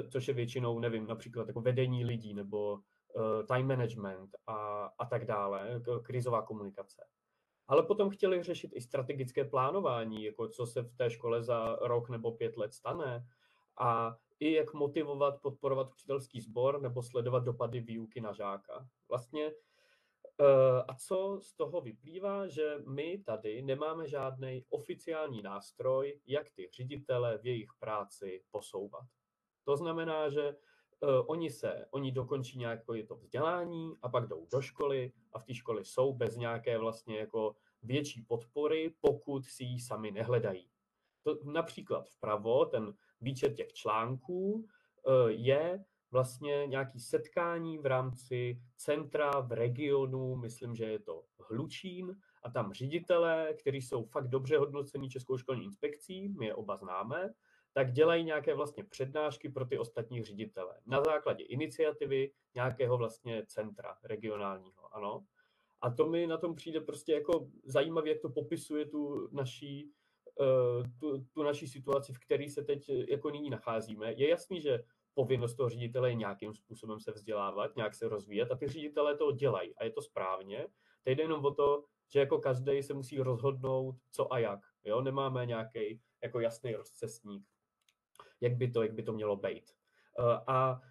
což je většinou, nevím, například jako vedení lidí nebo time management a tak dále, krizová komunikace. Ale potom chtěli řešit i strategické plánování, jako co se v té škole za rok nebo 5 let stane a i jak motivovat, podporovat učitelský sbor nebo sledovat dopady výuky na žáka. Vlastně a co z toho vyplývá, že my tady nemáme žádný oficiální nástroj, jak ty ředitele v jejich práci posouvat. To znamená, že oni dokončí nějaké to vzdělání a pak jdou do školy a v té škole jsou bez nějaké vlastně jako větší podpory, pokud si ji sami nehledají. To například vpravo, ten výčet těch článků je vlastně nějaké setkání v rámci centra v regionu, myslím, že je to Hlučín, a tam ředitelé, kteří jsou fakt dobře hodnocení Českou školní inspekcí, my je oba známe, tak dělají nějaké vlastně přednášky pro ty ostatní ředitele. Na základě iniciativy nějakého vlastně centra regionálního, ano. A to mi na tom přijde prostě jako zajímavé, jak to popisuje tu naší situaci, v které se teď jako nyní nacházíme. Je jasný, že povinnost toho ředitele je nějakým způsobem se vzdělávat, nějak se rozvíjet a ty ředitelé to dělají a je to správně. Teď jde jenom o to, že jako každý se musí rozhodnout co a jak. Jo? Nemáme nějaký jako jasný rozcestník, jak by to mělo být. A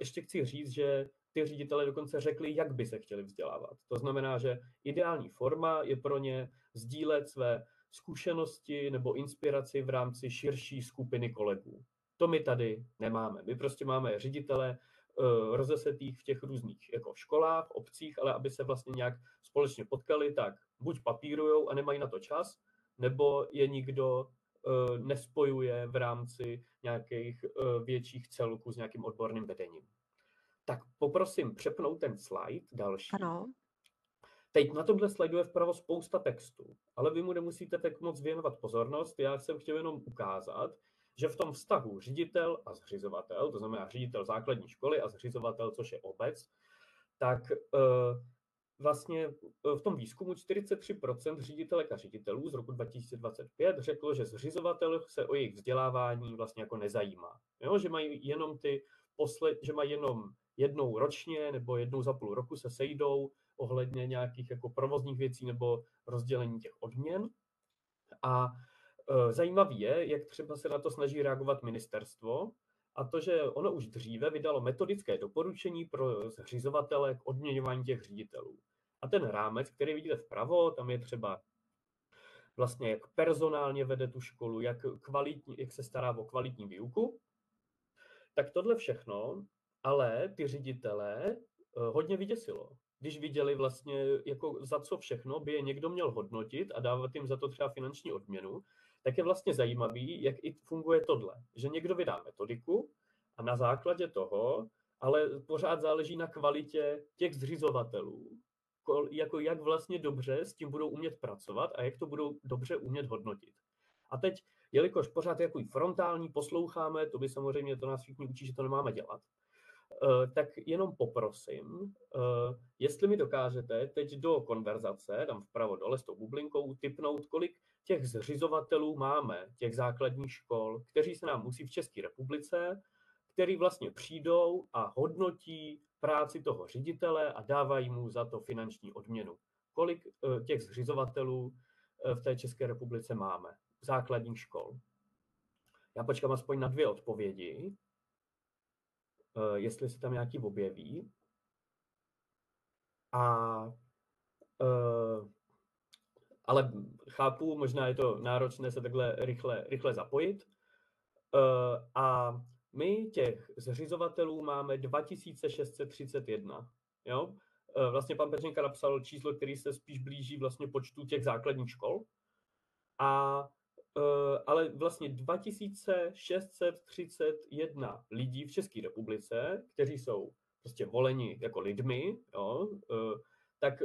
ještě chci říct, že ty ředitelé dokonce řekli, jak by se chtěli vzdělávat. To znamená, že ideální forma je pro ně sdílet své zkušenosti nebo inspiraci v rámci širší skupiny kolegů. To my tady nemáme. My prostě máme ředitele rozesetých v těch různých jako školách, obcích, ale aby se vlastně nějak společně potkali, tak buď papírujou a nemají na to čas, nebo je nikdo nespojuje v rámci nějakých větších celků s nějakým odborným vedením. Tak poprosím přepnout ten slide další. Ano. Teď na tomhle slajdu je vpravo spousta textu, ale vy mu nemusíte tak moc věnovat pozornost. Já jsem chtěl jenom ukázat, že v tom vztahu ředitel a zřizovatel, to znamená ředitel základní školy a zřizovatel, což je obec, tak vlastně v tom výzkumu 43% ředitelek a ředitelů z roku 2025 řeklo, že zřizovatel se o jejich vzdělávání vlastně jako nezajímá. Jo? Že mají jenom že mají jenom jednou ročně nebo jednou za půl roku se sejdou ohledně nějakých jako provozních věcí nebo rozdělení těch odměn. A zajímavý je, jak třeba se na to snaží reagovat ministerstvo, a to, že ono už dříve vydalo metodické doporučení pro zřizovatele k odměňování těch ředitelů. A ten rámec, který vidíte vpravo, tam je třeba vlastně, jak personálně vede tu školu, jak se stará o kvalitní výuku. Tak tohle všechno, ale ty ředitelé hodně vyděsilo. Když viděli vlastně, jako za co všechno by je někdo měl hodnotit a dávat jim za to třeba finanční odměnu, tak je vlastně zajímavý, jak i funguje tohle. Že někdo vydá metodiku a na základě toho, ale pořád záleží na kvalitě těch zřizovatelů, jako jak vlastně dobře s tím budou umět pracovat a jak to budou dobře umět hodnotit. A teď, jelikož pořád jako frontální posloucháme, to by samozřejmě to nás všichni učí, že to nemáme dělat, tak jenom poprosím, jestli mi dokážete teď do konverzace, tam vpravo dole s tou bublinkou, tipnout, kolik těch zřizovatelů máme, těch základních škol, kteří se nám musí v České republice, který vlastně přijdou a hodnotí práci toho ředitele a dávají mu za to finanční odměnu. Kolik těch zřizovatelů v té České republice máme, základních škol? Já počkám aspoň na 2 odpovědi, jestli se tam nějaký objeví. Ale chápu, možná je to náročné se takhle rychle zapojit. A my těch zřizovatelů máme 2631. Jo? Vlastně pan Pečenka napsal číslo, který se spíš blíží vlastně počtu těch základních škol. Ale vlastně 2631 lidí v České republice, kteří jsou prostě voleni jako lidmi, jo, tak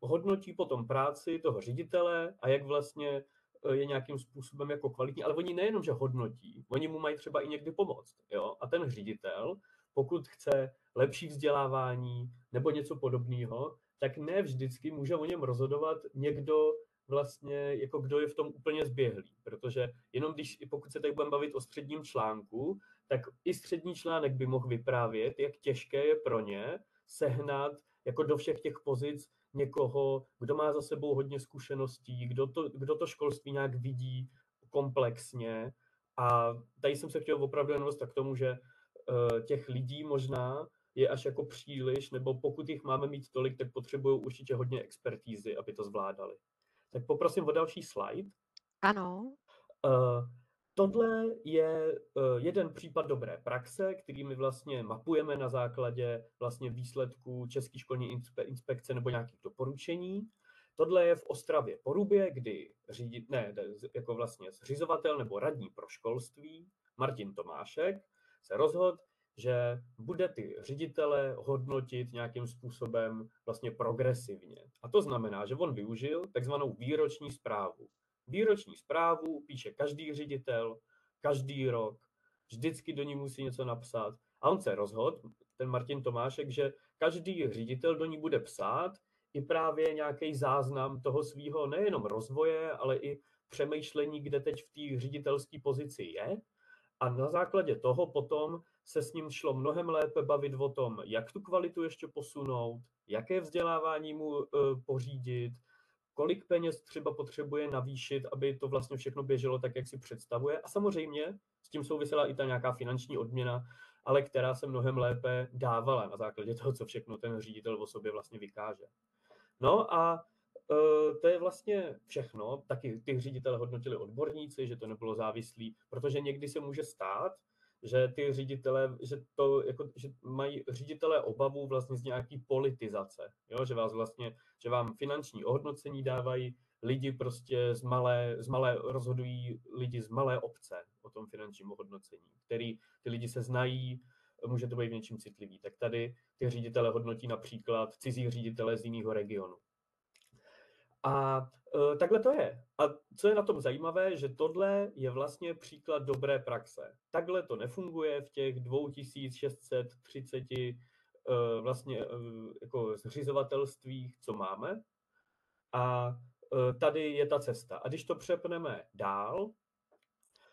hodnotí potom práci toho ředitele a jak vlastně je nějakým způsobem jako kvalitní, ale oni nejenom, že hodnotí, oni mu mají třeba i někdy pomoct. Jo? A ten ředitel, pokud chce lepší vzdělávání nebo něco podobného, tak ne vždycky může o něm rozhodovat někdo vlastně, jako kdo je v tom úplně zběhlý. Protože jenom pokud se tady budeme bavit o středním článku, tak i střední článek by mohl vyprávět, jak těžké je pro ně sehnat jako do všech těch pozic někoho, kdo má za sebou hodně zkušeností, kdo to školství nějak vidí komplexně. A tady jsem se chtěl opravdu jenom dostat k tomu, že těch lidí možná je až jako příliš, nebo pokud jich máme mít tolik, tak potřebují určitě hodně expertízy, aby to zvládali. Tak poprosím o další slide. Ano. Tohle je jeden případ dobré praxe, který my vlastně mapujeme na základě vlastně výsledků České školní inspekce nebo nějakých doporučení. Tohle je v Ostravě Porubě, kdy jako vlastně zřizovatel nebo radní pro školství Martin Tomášek se rozhodl, že bude ty ředitele hodnotit nějakým způsobem vlastně progresivně. A to znamená, že on využil takzvanou výroční zprávu. Výroční zprávu píše každý ředitel, každý rok, vždycky do ní musí něco napsat. A on se rozhodl, ten Martin Tomášek, že každý ředitel do ní bude psát i právě nějaký záznam toho svého nejenom rozvoje, ale i přemýšlení, kde teď v té ředitelské pozici je. A na základě toho potom se s ním šlo mnohem lépe bavit o tom, jak tu kvalitu ještě posunout, jaké vzdělávání mu pořídit, kolik peněz třeba potřebuje navýšit, aby to vlastně všechno běželo tak, jak si představuje. A samozřejmě s tím souvisela i ta nějaká finanční odměna, ale která se mnohem lépe dávala na základě toho, co všechno ten ředitel o sobě vlastně vykáže. No a to je vlastně všechno. Taky ty ředitele hodnotili odborníci, že to nebylo závislý, protože někdy se může stát, že ty ředitele, že mají ředitele obavu vlastně z nějaký politizace, jo? Že vám finanční ohodnocení dávají lidi prostě rozhodují lidi z malé obce o tom finančním ohodnocení, ty lidi se znají, může to být v něčím citlivý. Tak tady ty ředitele hodnotí například cizí ředitele z jiného regionu. A takhle to je. A co je na tom zajímavé, že tohle je vlastně příklad dobré praxe. Takhle to nefunguje v těch 2630 vlastně jako zřizovatelstvích, co máme. A tady je ta cesta. A když to přepneme dál,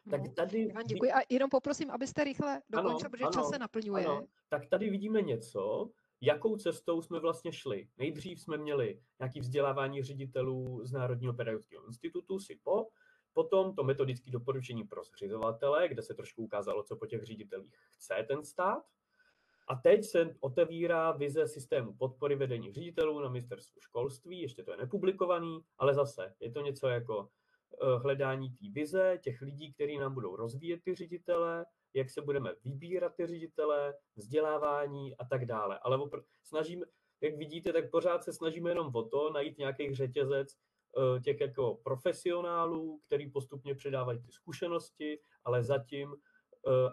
tak tady... Ivan, děkuji. A jenom poprosím, abyste rychle dokončil, protože čas se naplňuje. Ano, tak tady vidíme něco, jakou cestou jsme vlastně šli. Nejdřív jsme měli nějaké vzdělávání ředitelů z Národního pedagogického institutu, SIPO, Potom to metodické doporučení pro zřizovatele, kde se trošku ukázalo, co po těch ředitelích chce ten stát. A teď se otevírá vize systému podpory vedení ředitelů na ministerstvu školství, ještě to je nepublikovaný, ale zase je to něco jako hledání té vize, těch lidí, kteří nám budou rozvíjet ty ředitele, jak se budeme vybírat ty ředitele, vzdělávání a tak dále. Ale snažím, jak vidíte, tak pořád se snažíme jenom o to, najít nějaký řetězec těch jako profesionálů, který postupně předávají ty zkušenosti, ale zatím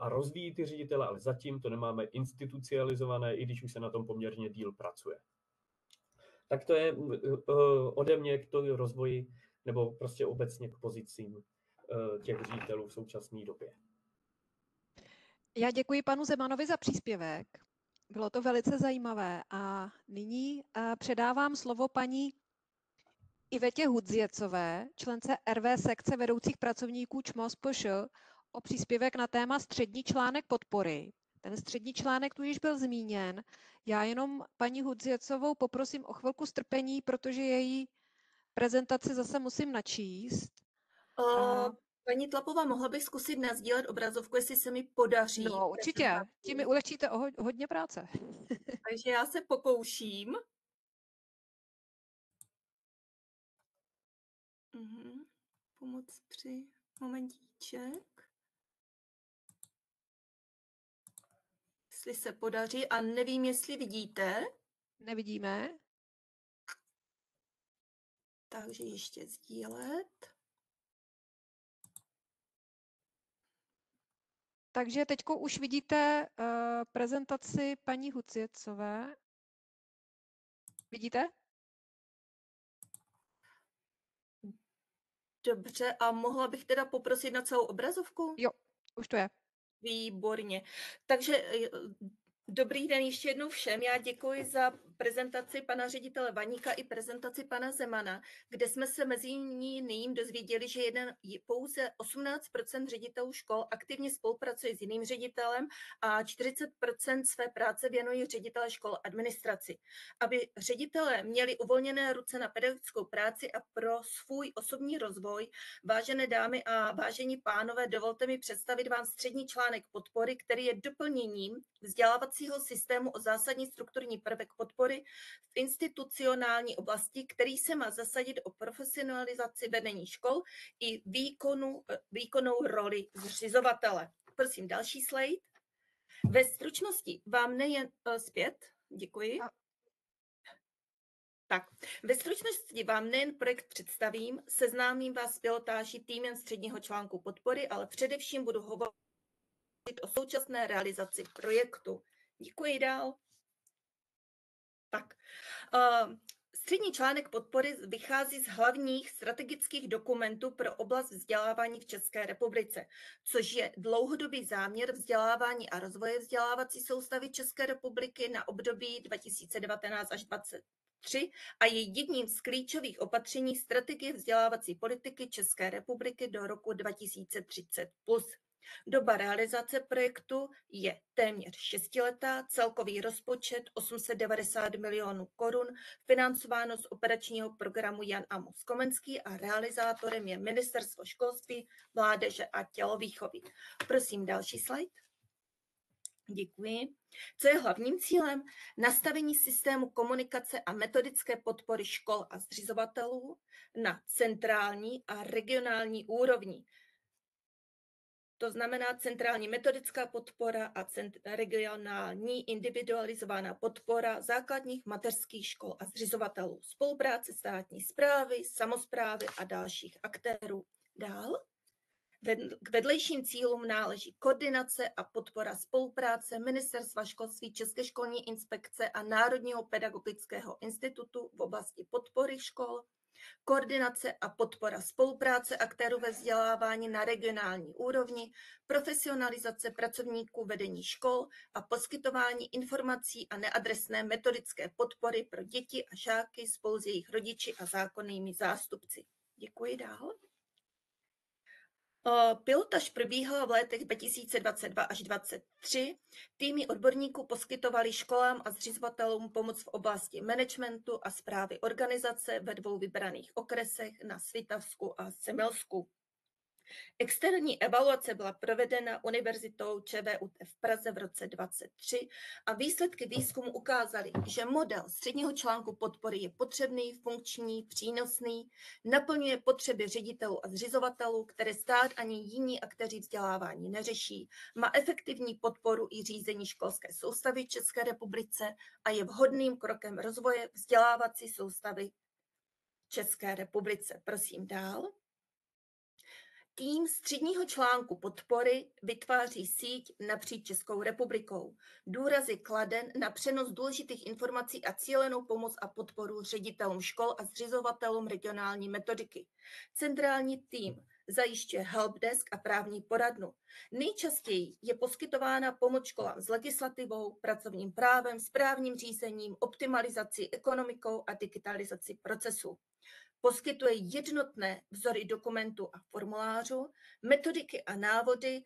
a rozvíjí ty ředitele, ale zatím to nemáme institucionalizované, i když už se na tom poměrně díl pracuje. Tak to je ode mě k tomu rozvoji, nebo prostě obecně k pozicím těch ředitelů v současné době. Já děkuji panu Zemanovi za příspěvek. Bylo to velice zajímavé a nyní předávám slovo paní Ivetě Hudziecové, člence RV sekce vedoucích pracovníků ČMOS PŠ, o příspěvek na téma střední článek podpory. Ten střední článek tu již byl zmíněn. Já jenom paní Hudziecovou poprosím o chvilku strpení, protože její prezentaci zase musím načíst. Paní Tlapová, mohla bych zkusit nasdílet obrazovku, jestli se mi podaří? No, určitě. Tím mi ulehčíte hodně práce. Takže já se pokouším. Pomoc při momentíček. Jestli se podaří a nevím, jestli vidíte. Nevidíme. Takže ještě sdílet. Takže teď už vidíte prezentaci paní Hudziecové. Vidíte? Dobře, a mohla bych teda poprosit na celou obrazovku? Jo, už to je. Výborně. Takže dobrý den ještě jednou všem. Já děkuji za prezentaci pana ředitele Vaníka i prezentaci pana Zemana, kde jsme se mezi jiným dozvěděli, že pouze 18% ředitelů škol aktivně spolupracuje s jiným ředitelem a 40% své práce věnují ředitele škol administraci. Aby ředitelé měli uvolněné ruce na pedagogickou práci a pro svůj osobní rozvoj, vážené dámy a vážení pánové, dovolte mi představit vám střední článek podpory, který je doplněním vzdělávacího systému o zásadní strukturní prvek podpory v institucionální oblasti, který se má zasadit o profesionalizaci vedení škol i výkonnou roli zřizovatele. Prosím, další slide. Ve stručnosti vám nejen zpět, děkuji. Tak, ve stručnosti vám nejen projekt představím, seznámím vás s pilotáží týmem středního článku podpory, ale především budu hovořit o současné realizaci projektu. Děkuji dál. Tak, střední článek podpory vychází z hlavních strategických dokumentů pro oblast vzdělávání v České republice, což je dlouhodobý záměr vzdělávání a rozvoje vzdělávací soustavy České republiky na období 2019 až 2023 a je jedním z klíčových opatření strategie vzdělávací politiky České republiky do roku 2030+. Doba realizace projektu je téměř 6letá, celkový rozpočet 890 milionů korun, financováno z operačního programu Jan Amos Komenský a realizátorem je Ministerstvo školství, mládeže a tělovýchovy. Prosím, další slide. Děkuji. Co je hlavním cílem? Nastavení systému komunikace a metodické podpory škol a zřizovatelů na centrální a regionální úrovni. To znamená centrální metodická podpora a regionální individualizovaná podpora základních mateřských škol a zřizovatelů, spolupráce státní správy, samosprávy a dalších aktérů. Dál. K vedlejším cílům náleží koordinace a podpora spolupráce Ministerstva školství, České školní inspekce a Národního pedagogického institutu v oblasti podpory škol, koordinace a podpora spolupráce aktérů ve vzdělávání na regionální úrovni, profesionalizace pracovníků vedení škol a poskytování informací a neadresné metodické podpory pro děti a žáky spolu s jejich rodiči a zákonnými zástupci. Děkuji dál. Pilotaž probíhala v letech 2022 až 2023. Týmy odborníků poskytovaly školám a zřizovatelům pomoc v oblasti managementu a správy organizace ve 2 vybraných okresech na Svitavsku a Semilsku. Externí evaluace byla provedena Univerzitou ČVUT v Praze v roce 2023 a výsledky výzkumu ukázaly, že model středního článku podpory je potřebný, funkční, přínosný, naplňuje potřeby ředitelů a zřizovatelů, které stát ani jiní aktéři vzdělávání neřeší, má efektivní podporu i řízení školské soustavy v České republice a je vhodným krokem rozvoje vzdělávací soustavy v České republice. Prosím dál. Tým středního článku podpory vytváří síť napříč Českou republikou. Důraz je kladen na přenos důležitých informací a cílenou pomoc a podporu ředitelům škol a zřizovatelům regionální metodiky. Centrální tým zajišťuje helpdesk a právní poradnu. Nejčastěji je poskytována pomoc školám s legislativou, pracovním právem, správním řízením, optimalizací, ekonomikou a digitalizací procesu. Poskytuje jednotné vzory dokumentů a formulářů, metodiky a návody,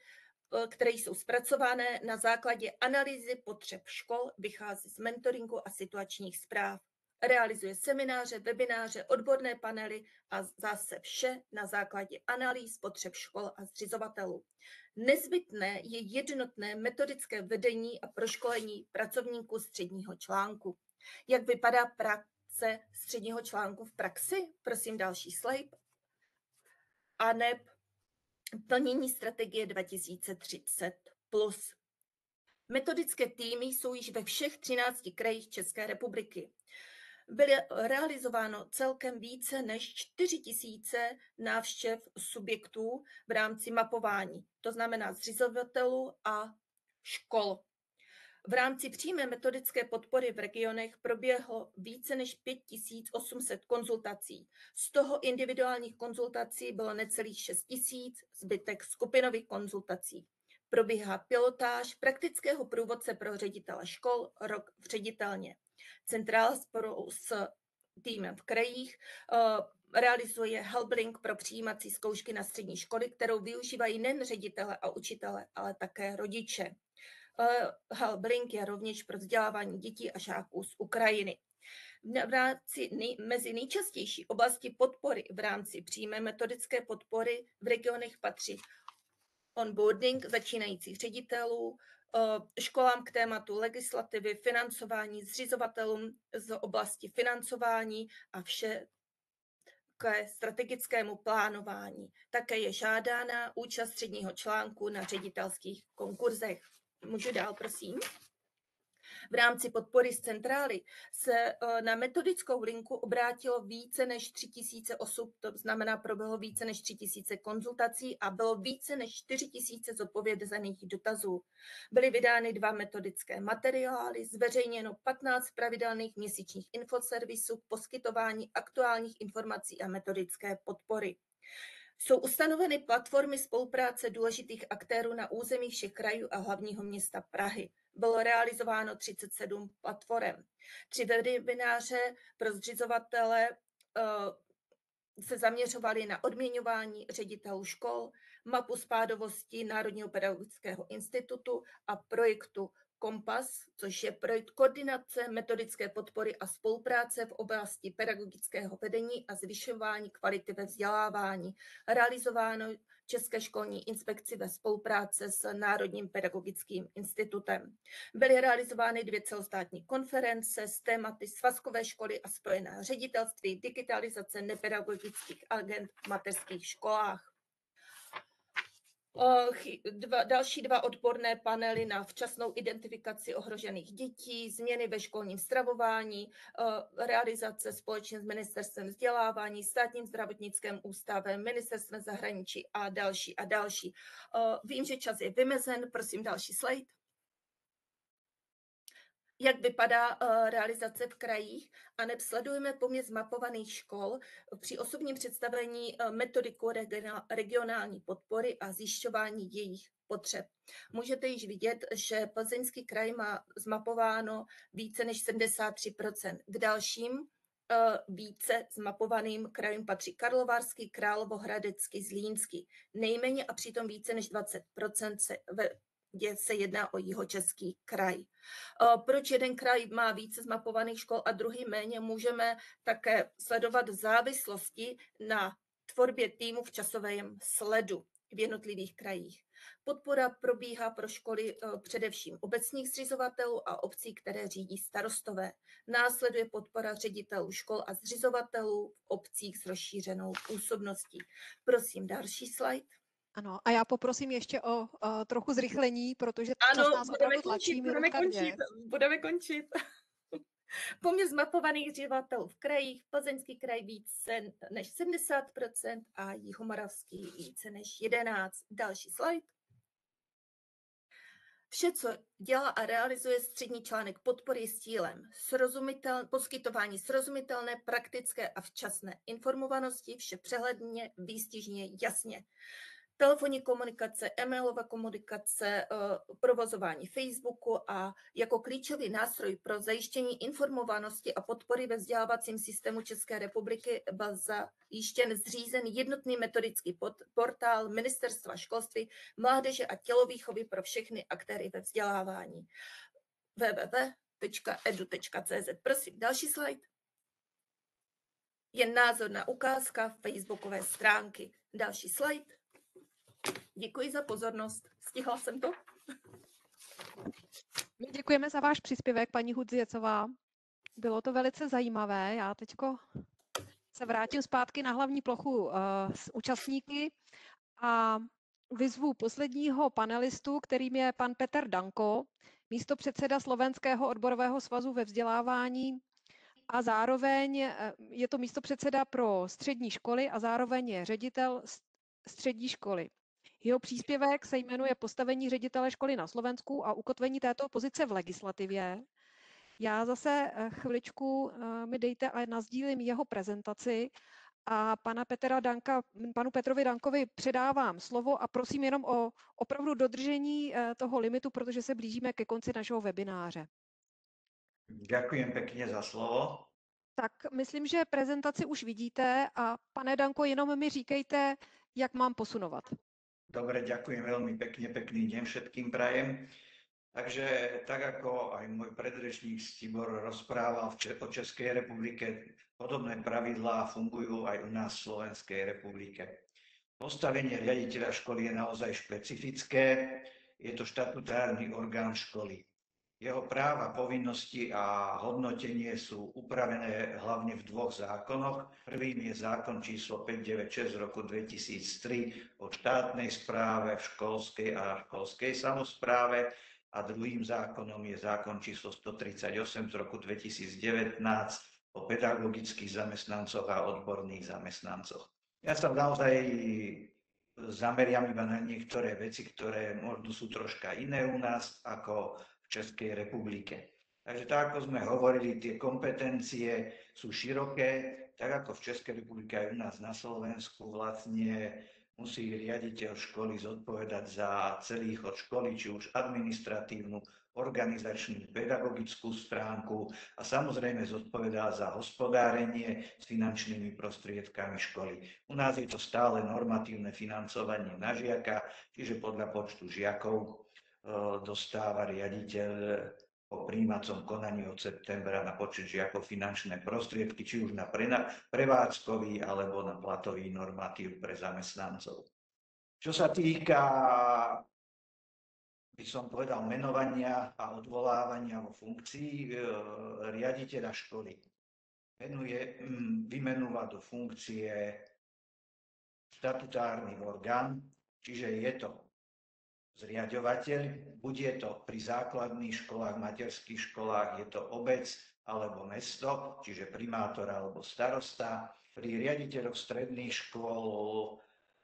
které jsou zpracované na základě analýzy potřeb škol, vychází z mentoringu a situačních zpráv. Realizuje semináře, webináře, odborné panely a zase vše na základě analýz potřeb škol a zřizovatelů. Nezbytné je jednotné metodické vedení a proškolení pracovníků středního článku. Jak vypadá praxe středního článku v praxi? Prosím další slide. ANEP plnění strategie 2030+. Metodické týmy jsou již ve všech 13 krajích České republiky. Bylo realizováno celkem více než 4 000 návštěv subjektů v rámci mapování, to znamená zřizovatelů a škol. V rámci přímé metodické podpory v regionech proběhlo více než 5 800 konzultací. Z toho individuálních konzultací bylo necelých 6 000, zbytek skupinových konzultací. Probíhá pilotáž praktického průvodce pro ředitele škol rok v ředitelně. Centrála spolu s týmem v krajích realizuje Helblink pro přijímací zkoušky na střední školy, kterou využívají nejen ředitele a učitele, ale také rodiče. Helblink je rovněž pro vzdělávání dětí a žáků z Ukrajiny. Mezi nejčastější oblasti podpory v rámci přímé metodické podpory v regionech patří onboarding začínajících ředitelů, školám k tématu legislativy, financování, zřizovatelům z oblasti financování a vše ke strategickému plánování. Také je žádána účast středního článku na ředitelských konkurzech. Můžu dál, prosím? V rámci podpory z centrály se na metodickou linku obrátilo více než 3 000 osob, to znamená, proběhlo více než 3 000 konzultací a bylo více než 4 000 zodpovězených dotazů. Byly vydány 2 metodické materiály, zveřejněno 15 pravidelných měsíčních infoservisů k poskytování aktuálních informací a metodické podpory. Jsou ustanoveny platformy spolupráce důležitých aktérů na území všech krajů a hlavního města Prahy. Bylo realizováno 37 platform. 3 webináře pro zřizovatele se zaměřovaly na odměňování ředitelů škol, mapu spádovosti Národního pedagogického institutu a projektu Kompas, což je projekt koordinace metodické podpory a spolupráce v oblasti pedagogického vedení a zvyšování kvality ve vzdělávání, realizováno České školní inspekci ve spolupráci s Národním pedagogickým institutem. Byly realizovány 2 celostátní konference s tématy svazkové školy a spojená ředitelství, digitalizace nepedagogických agent v mateřských školách. Další 2 odborné panely na včasnou identifikaci ohrožených dětí, změny ve školním stravování, realizace společně s Ministerstvem vzdělávání, Státním zdravotnickým ústavem, Ministerstvem zahraničí a další a další. Vím, že čas je vymezen, prosím další slide. Jak vypadá realizace v krajích? ANEP sledujeme poměr zmapovaných škol při osobním představení metodiku regionální podpory a zjišťování jejich potřeb. Můžete již vidět, že Plzeňský kraj má zmapováno více než 73%. K dalším více zmapovaným krajům patří Karlovarský, Královéhradecký, Zlínský. Nejméně a přitom více než 20% se jedná o Jihočeský kraj. Proč jeden kraj má více zmapovaných škol a druhý méně, můžeme také sledovat závislosti na tvorbě týmu v časovém sledu. v jednotlivých krajích. Podpora probíhá pro školy především obecních zřizovatelů a obcí, které řídí starostové. Následuje podpora ředitelů škol a zřizovatelů v obcích s rozšířenou působností. Prosím, další slide. Ano, a já poprosím ještě o trochu zrychlení, protože čas nás opravdu tlačí. Budeme končit. Poměr zmapovaných zřizovatelů v krajích, Plzeňský kraj více než 70% a Jihomoravský více než 11%. Další slide. Vše, co dělá a realizuje střední článek podpory s cílem poskytování srozumitelné, praktické a včasné informovanosti, vše přehledně, výstižně, jasně. Telefonní komunikace, e-mailová komunikace, provozování Facebooku a jako klíčový nástroj pro zajištění informovanosti a podpory ve vzdělávacím systému České republiky byl zajištěn zřízen jednotný metodický portál Ministerstva školství, mládeže a tělovýchovy pro všechny aktéry ve vzdělávání. www.edu.cz. Prosím, další slide. Je názorná ukázka facebookové stránky. Další slide. Děkuji za pozornost. Stihla jsem to? My děkujeme za váš příspěvek, paní Hudziecová. Bylo to velice zajímavé. Já teďko se vrátím zpátky na hlavní plochu s účastníky a vyzvu posledního panelistu, kterým je pan Petr Danko, místopředseda Slovenského odborového svazu ve vzdělávání a zároveň je to místopředseda pro střední školy a zároveň je ředitel střední školy. Jeho příspěvek se jmenuje Postavení ředitele školy na Slovensku a ukotvení této pozice v legislativě. Já zase chviličku mi dejte a nasdílím jeho prezentaci a panu Petrovi Dankovi předávám slovo a prosím jenom o opravdu dodržení toho limitu, protože se blížíme ke konci našeho webináře. Ďakujem pekne za slovo. Tak myslím, že prezentaci už vidíte a pane Danko, jenom mi říkejte, jak mám posunovat. Dobre, ďakujem veľmi pekne, pekný deň všetkým prajem. Takže tak ako aj môj predrečník Tibor rozprával o Českej republike, podobné pravidlá fungujú aj u nás v Slovenskej republike. Postavenie riaditeľa školy je naozaj špecifické, je to štatutárny orgán školy. Jeho práva, povinnosti a hodnotenie sú upravené hlavne v dvoch zákonoch. Prvým je zákon číslo 596 z roku 2003 o štátnej správe v školskej a školskej samospráve a druhým zákonom je zákon číslo 138 z roku 2019 o pedagogických zamestnancoch a odborných zamestnancoch. Ja sa naozaj zameriam iba na niektoré veci, ktoré možno sú troška iné u nás ako Českej republike. Takže tak, ako sme hovorili, tie kompetencie sú široké, tak ako v Českej republike aj u nás na Slovensku vlastne musí riaditeľ školy zodpovedať za celý chod školy, či už administratívnu, organizačnú, pedagogickú stránku a samozrejme zodpovedá za hospodárenie s finančnými prostriedkami školy. U nás je to stále normatívne financovanie na žiaka, čiže podľa počtu žiakov dostáva riaditeľ po prijímacom konaní od septembra na počet žiakov finančné prostriedky, či už na prevádzkový alebo na platový normatív pre zamestnancov. Čo sa týka, by som povedal, menovania a odvolávania vo funkcii riaditeľa školy, vymenúva do funkcie štatutárny orgán, čiže je to zriaďovateľ, bude to pri základných školách, materských školách, je to obec alebo mesto, čiže primátor alebo starosta. Pri riaditeľoch stredných škôl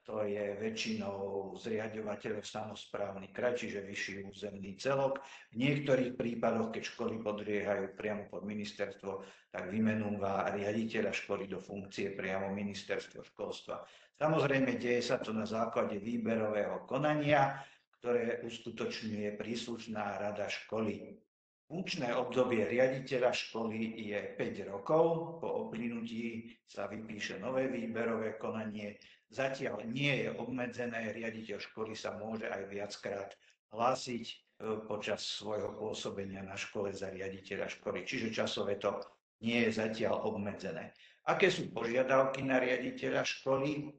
to je väčšinou zriaďovateľ samosprávny kraj, čiže vyšší územný celok. V niektorých prípadoch, keď školy podliehajú priamo pod ministerstvo, tak vymenúva riaditeľa školy do funkcie priamo ministerstvo školstva. Samozrejme, deje sa to na základe výberového konania, ktoré uskutočňuje príslušná rada školy. Funkčné obdobie riaditeľa školy je 5 rokov, po uplynutí sa vypíše nové výberové konanie. Zatiaľ nie je obmedzené, riaditeľ školy sa môže aj viackrát hlásiť počas svojho pôsobenia na škole za riaditeľa školy, čiže časové to nie je zatiaľ obmedzené. Aké sú požiadavky na riaditeľa školy?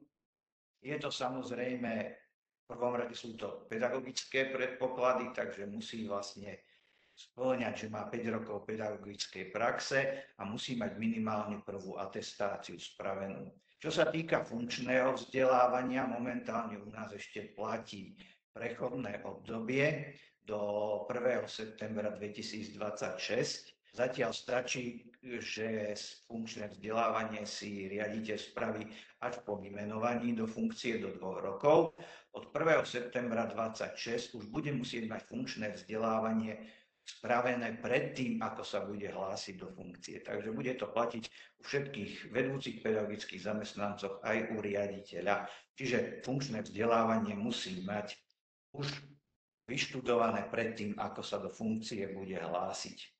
Je to samozrejme prvom rade sú to pedagogické predpoklady, takže musí vlastne spĺňať, že má 5 rokov pedagogickej praxe a musí mať minimálne prvú atestáciu spravenú. Čo sa týka funkčného vzdelávania, momentálne u nás ešte platí prechodné obdobie do 1. septembra 2026. Zatiaľ stačí, že funkčné vzdelávanie si riaditeľ spraví až po vymenovaní do funkcie do 2 rokov. Od 1. septembra 2026 už bude musieť mať funkčné vzdelávanie spravené predtým, ako sa bude hlásiť do funkcie. Takže bude to platiť u všetkých vedúcich pedagogických zamestnancov aj u riaditeľa. Čiže funkčné vzdelávanie musí mať už vyštudované predtým, ako sa do funkcie bude hlásiť.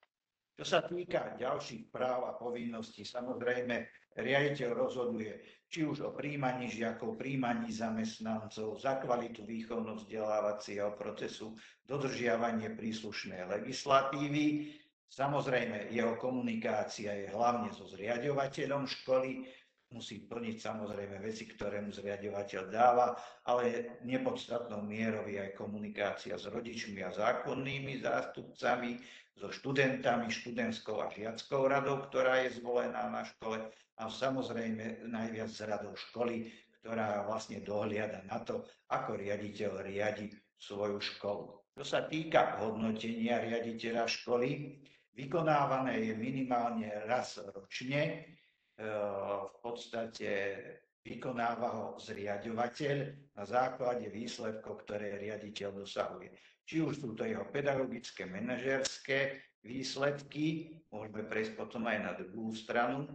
Čo sa týka ďalších práv a povinností, samozrejme riaditeľ rozhoduje či už o prijímaní žiakov, prijímaní zamestnancov, za kvalitu výchovno-vzdelávacieho procesu, dodržiavanie príslušnej legislatívy. Samozrejme, jeho komunikácia je hlavne so zriaďovateľom školy, musí plniť samozrejme veci, ktoré mu zriaďovateľ dáva, ale nepodstatnou mierou je aj komunikácia s rodičmi a zákonnými zástupcami, so študentami, študentskou a žiackou radou, ktorá je zvolená na škole, a samozrejme najviac s radou školy, ktorá vlastne dohliada na to, ako riaditeľ riadi svoju školu. Čo sa týka hodnotenia riaditeľa školy, vykonávané je minimálne raz ročne. V podstate vykonáva ho zriaďovateľ na základe výsledkov, ktoré riaditeľ dosahuje. Či už sú to jeho pedagogické, manažérske výsledky, môžeme prejsť potom aj na druhú stranu.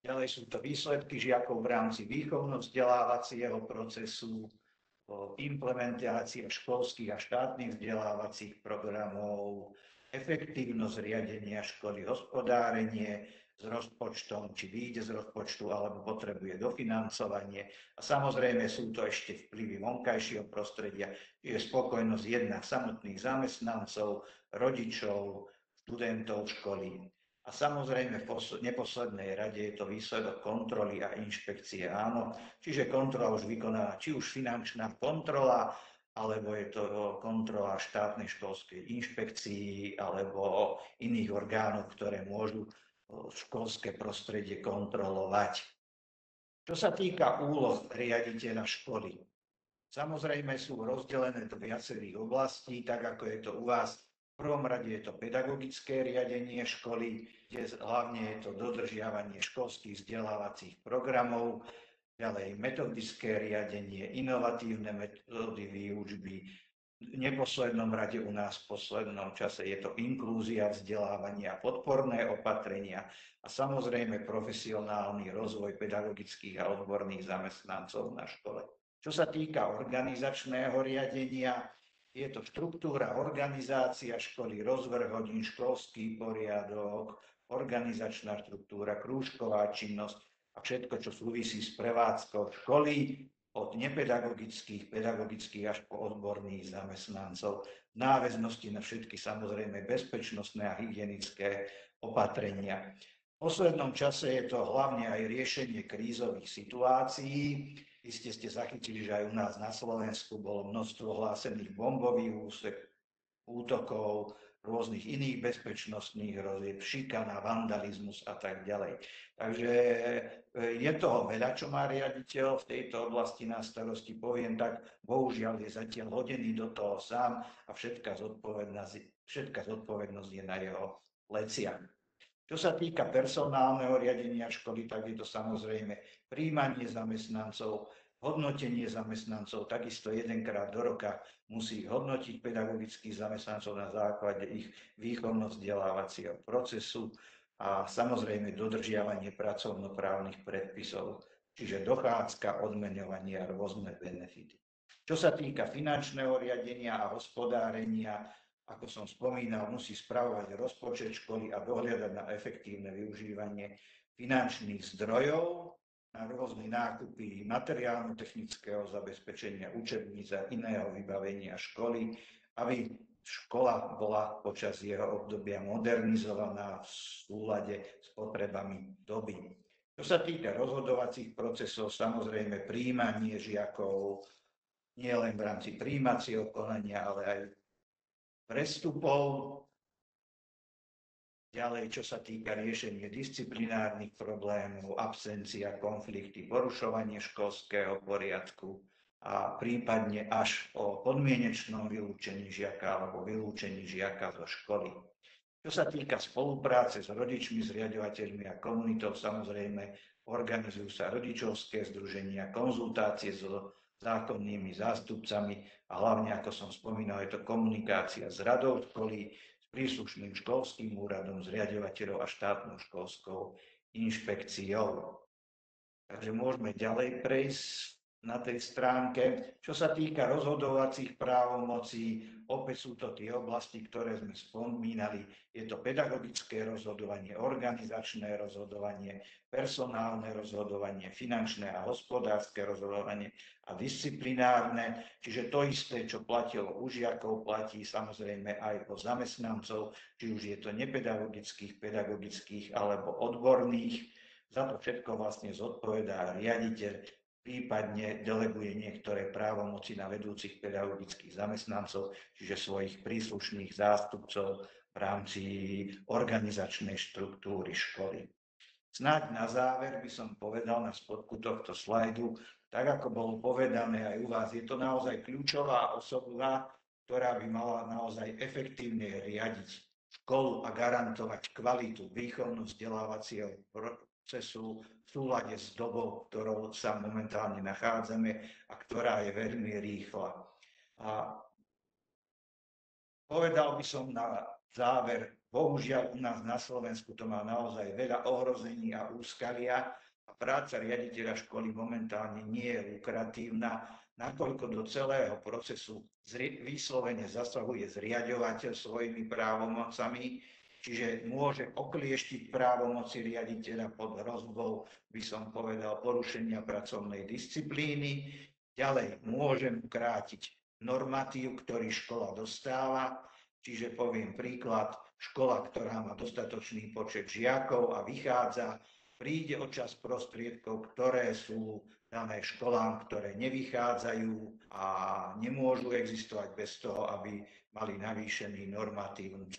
Ďalej sú to výsledky žiakov v rámci výchovno-vzdelávacieho procesu, implementácia školských a štátnych vzdelávacích programov, efektívnosť riadenia školy, hospodárenie s rozpočtom, či vyjde z rozpočtu, alebo potrebuje dofinancovanie. A samozrejme sú to ešte vplyvy vonkajšieho prostredia, čiže spokojnosť jednak samotných zamestnancov, rodičov, študentov školy. A samozrejme v neposlednej rade je to výsledok kontroly a inšpekcie, áno. Čiže kontrola už vykonáva, či už finančná kontrola, alebo je to kontrola štátnej školskej inšpekcii, alebo iných orgánov, ktoré môžu školské prostredie kontrolovať. Čo sa týka úloh riaditeľa školy, samozrejme sú rozdelené do viacerých oblastí, tak ako je to u vás. V prvom rade je to pedagogické riadenie školy, kde hlavne je to dodržiavanie školských vzdelávacích programov, ďalej metodické riadenie, inovatívne metódy výučby. V neposlednom rade u nás v poslednom čase je to inklúzia vzdelávania, podporné opatrenia a samozrejme profesionálny rozvoj pedagogických a odborných zamestnancov na škole. Čo sa týka organizačného riadenia, je to štruktúra, organizácia školy, rozvrh hodín, školský poriadok, organizačná štruktúra, krúžková činnosť a všetko, čo súvisí s prevádzkou školy, od nepedagogických, pedagogických až po odborných zamestnancov, v náväznosti na všetky samozrejme bezpečnostné a hygienické opatrenia. V poslednom čase je to hlavne aj riešenie krízových situácií. Iste ste zachytili, že aj u nás na Slovensku bolo množstvo hlásených bombových útokov, rôznych iných bezpečnostných hrozieb, šikana, vandalizmus a tak ďalej. Takže je toho veľa, čo má riaditeľ v tejto oblasti na starosti. Poviem tak, bohužiaľ je zatiaľ hodený do toho sám a všetká zodpovednosť je na jeho pleciach. Čo sa týka personálneho riadenia školy, tak je to samozrejme prijímanie zamestnancov, hodnotenie zamestnancov, takisto jedenkrát do roka musí hodnotiť pedagogických zamestnancov na základe ich výchovno-vzdelávacieho procesu a samozrejme dodržiavanie pracovnoprávnych predpisov, čiže dochádzka, odmeňovanie a rôzne benefity. Čo sa týka finančného riadenia a hospodárenia, ako som spomínal, musí spravovať rozpočet školy a dohliadať na efektívne využívanie finančných zdrojov na rôzne nákupy materiálno-technického zabezpečenia, učebníc a iného vybavenia školy, aby škola bola počas jeho obdobia modernizovaná v súlade s potrebami doby. Čo sa týka rozhodovacích procesov, samozrejme prijímanie žiakov, nie len v rámci prijímacieho konania, ale aj prestupov. Ďalej, čo sa týka riešenia disciplinárnych problémov, absencia, konflikty, porušovanie školského poriadku a prípadne až o podmienečnom vylúčení žiaka alebo vylúčení žiaka zo školy. Čo sa týka spolupráce s rodičmi, zriaďovateľmi a komunitou, samozrejme organizujú sa rodičovské združenia, konzultácie so zákonnými zástupcami a hlavne, ako som spomínal, je to komunikácia s radou školy, príslušným školským úradom, zriaďovateľov a štátnou školskou inšpekciou. Takže môžeme ďalej prejsť na tej stránke. Čo sa týka rozhodovacích právomocí, opäť sú to tie oblasti, ktoré sme spomínali. Je to pedagogické rozhodovanie, organizačné rozhodovanie, personálne rozhodovanie, finančné a hospodárske rozhodovanie a disciplinárne. Čiže to isté, čo platilo u žiakov, platí samozrejme aj o zamestnancov, či už je to nepedagogických, pedagogických alebo odborných. Za to všetko vlastne zodpovedá riaditeľ, prípadne deleguje niektoré právomoci na vedúcich pedagogických zamestnancov, čiže svojich príslušných zástupcov v rámci organizačnej štruktúry školy. Snáď na záver by som povedal na spodku tohto slajdu, tak ako bolo povedané aj u vás, je to naozaj kľúčová osoba, ktorá by mala naozaj efektívne riadiť školu a garantovať kvalitu výchovno-vzdelávacieho procesu v súlade s dobou, ktorou sa momentálne nachádzame a ktorá je veľmi rýchla. A povedal by som na záver, bohužiaľ u nás na Slovensku to má naozaj veľa ohrození a úskalia a práca riaditeľa školy momentálne nie je lukratívna, nakoľko do celého procesu vyslovene zasahuje zriaďovateľ svojimi právomocami, čiže môže oklieštiť právomoci riaditeľa pod hrozbou, by som povedal, porušenia pracovnej disciplíny. Ďalej môžem krátiť normatív, ktorý škola dostáva, čiže poviem príklad, škola, ktorá má dostatočný počet žiakov a vychádza, príde o časť prostriedkov, ktoré sú dané školám, ktoré nevychádzajú a nemôžu existovať bez toho, aby mali navýšený normatív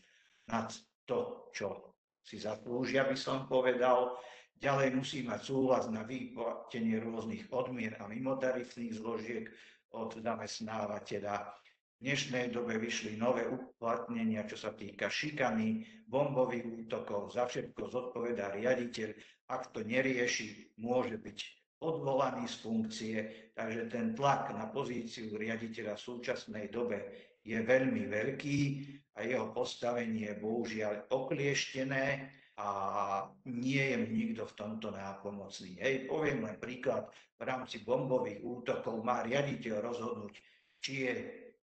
nad to, čo si zaslúžia, by som povedal. Ďalej musí mať súhlas na vyplatenie rôznych odmien a mimotarifných zložiek od zamestnávateľa. V dnešnej dobe vyšli nové uplatnenia, čo sa týka šikany, bombových útokov, za všetko zodpovedá riaditeľ. Ak to nerieši, môže byť odvolaný z funkcie, takže ten tlak na pozíciu riaditeľa v súčasnej dobe je veľmi veľký a jeho postavenie je bohužiaľ oklieštené a nie je mu nikto v tomto nápomocný. Poviem len príklad, v rámci bombových útokov má riaditeľ rozhodnúť, či je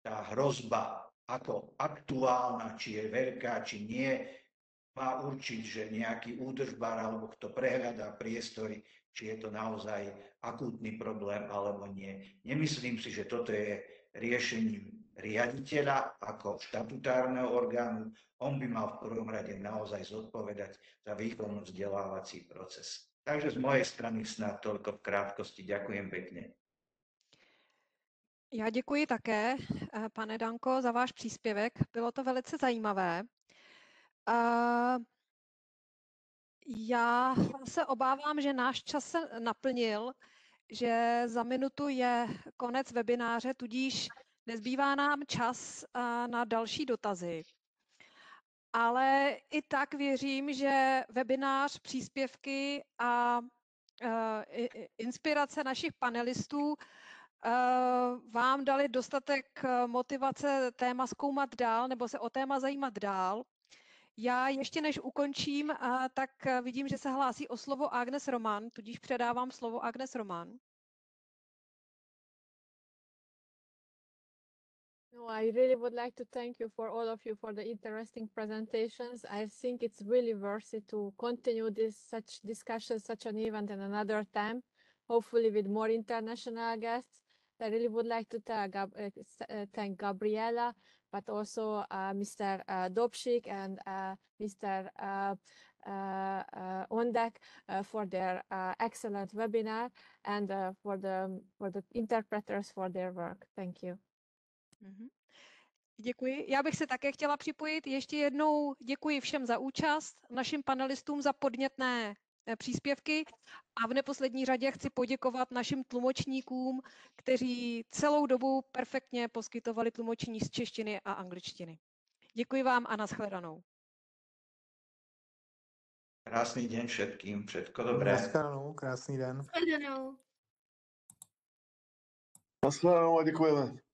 tá hrozba ako aktuálna, či je veľká, či nie. Má určiť, že nejaký údržbár alebo kto prehľadá priestory, či je to naozaj akútny problém alebo nie. Nemyslím si, že toto je riešením riaditeľa ako štatutárneho orgánu. On by mal v prvom rade naozaj zodpovedať za výchovno-vzdelávací proces. Takže z mojej strany snad toľko v krátkosti. Ďakujem pekne. Já děkuji také, pane Danko, za váš příspěvek. Bylo to velice zajímavé. Já se obávám, že náš čas se naplnil, že za minutu je konec webináře, tudíž nezbývá nám čas na další dotazy. Ale i tak věřím, že webinář, příspěvky a inspirace našich panelistů vám dali dostatek motivace téma zkoumat dál nebo se o téma zajímat dál. Já ještě než ukončím, tak vidím, že se hlásí o slovo Agnes Roman, tudíž předávám slovo Agnes Roman. No, I really would like to thank you for all of you for the interesting presentations. I think it's really worth it to continue such discussions, such an event in another time, hopefully with more international guests. I really would like to thank Gabriela, but also Mr. Dobšik and Mr. Ondek for their excellent webinar and for the interpreters for their work. Thank you. Děkuji. Já bych se také chtěla připojit. Ještě jednou děkuji všem za účast, našim panelistům za podnětné příspěvky a v neposlední řadě chci poděkovat našim tlumočníkům, kteří celou dobu perfektně poskytovali tlumočení z češtiny a angličtiny. Děkuji vám a nashledanou. Krásný deň všetkým, všetko dobré. Naschledanou, krásný den. Shledanou. Naschledanou a děkujeme.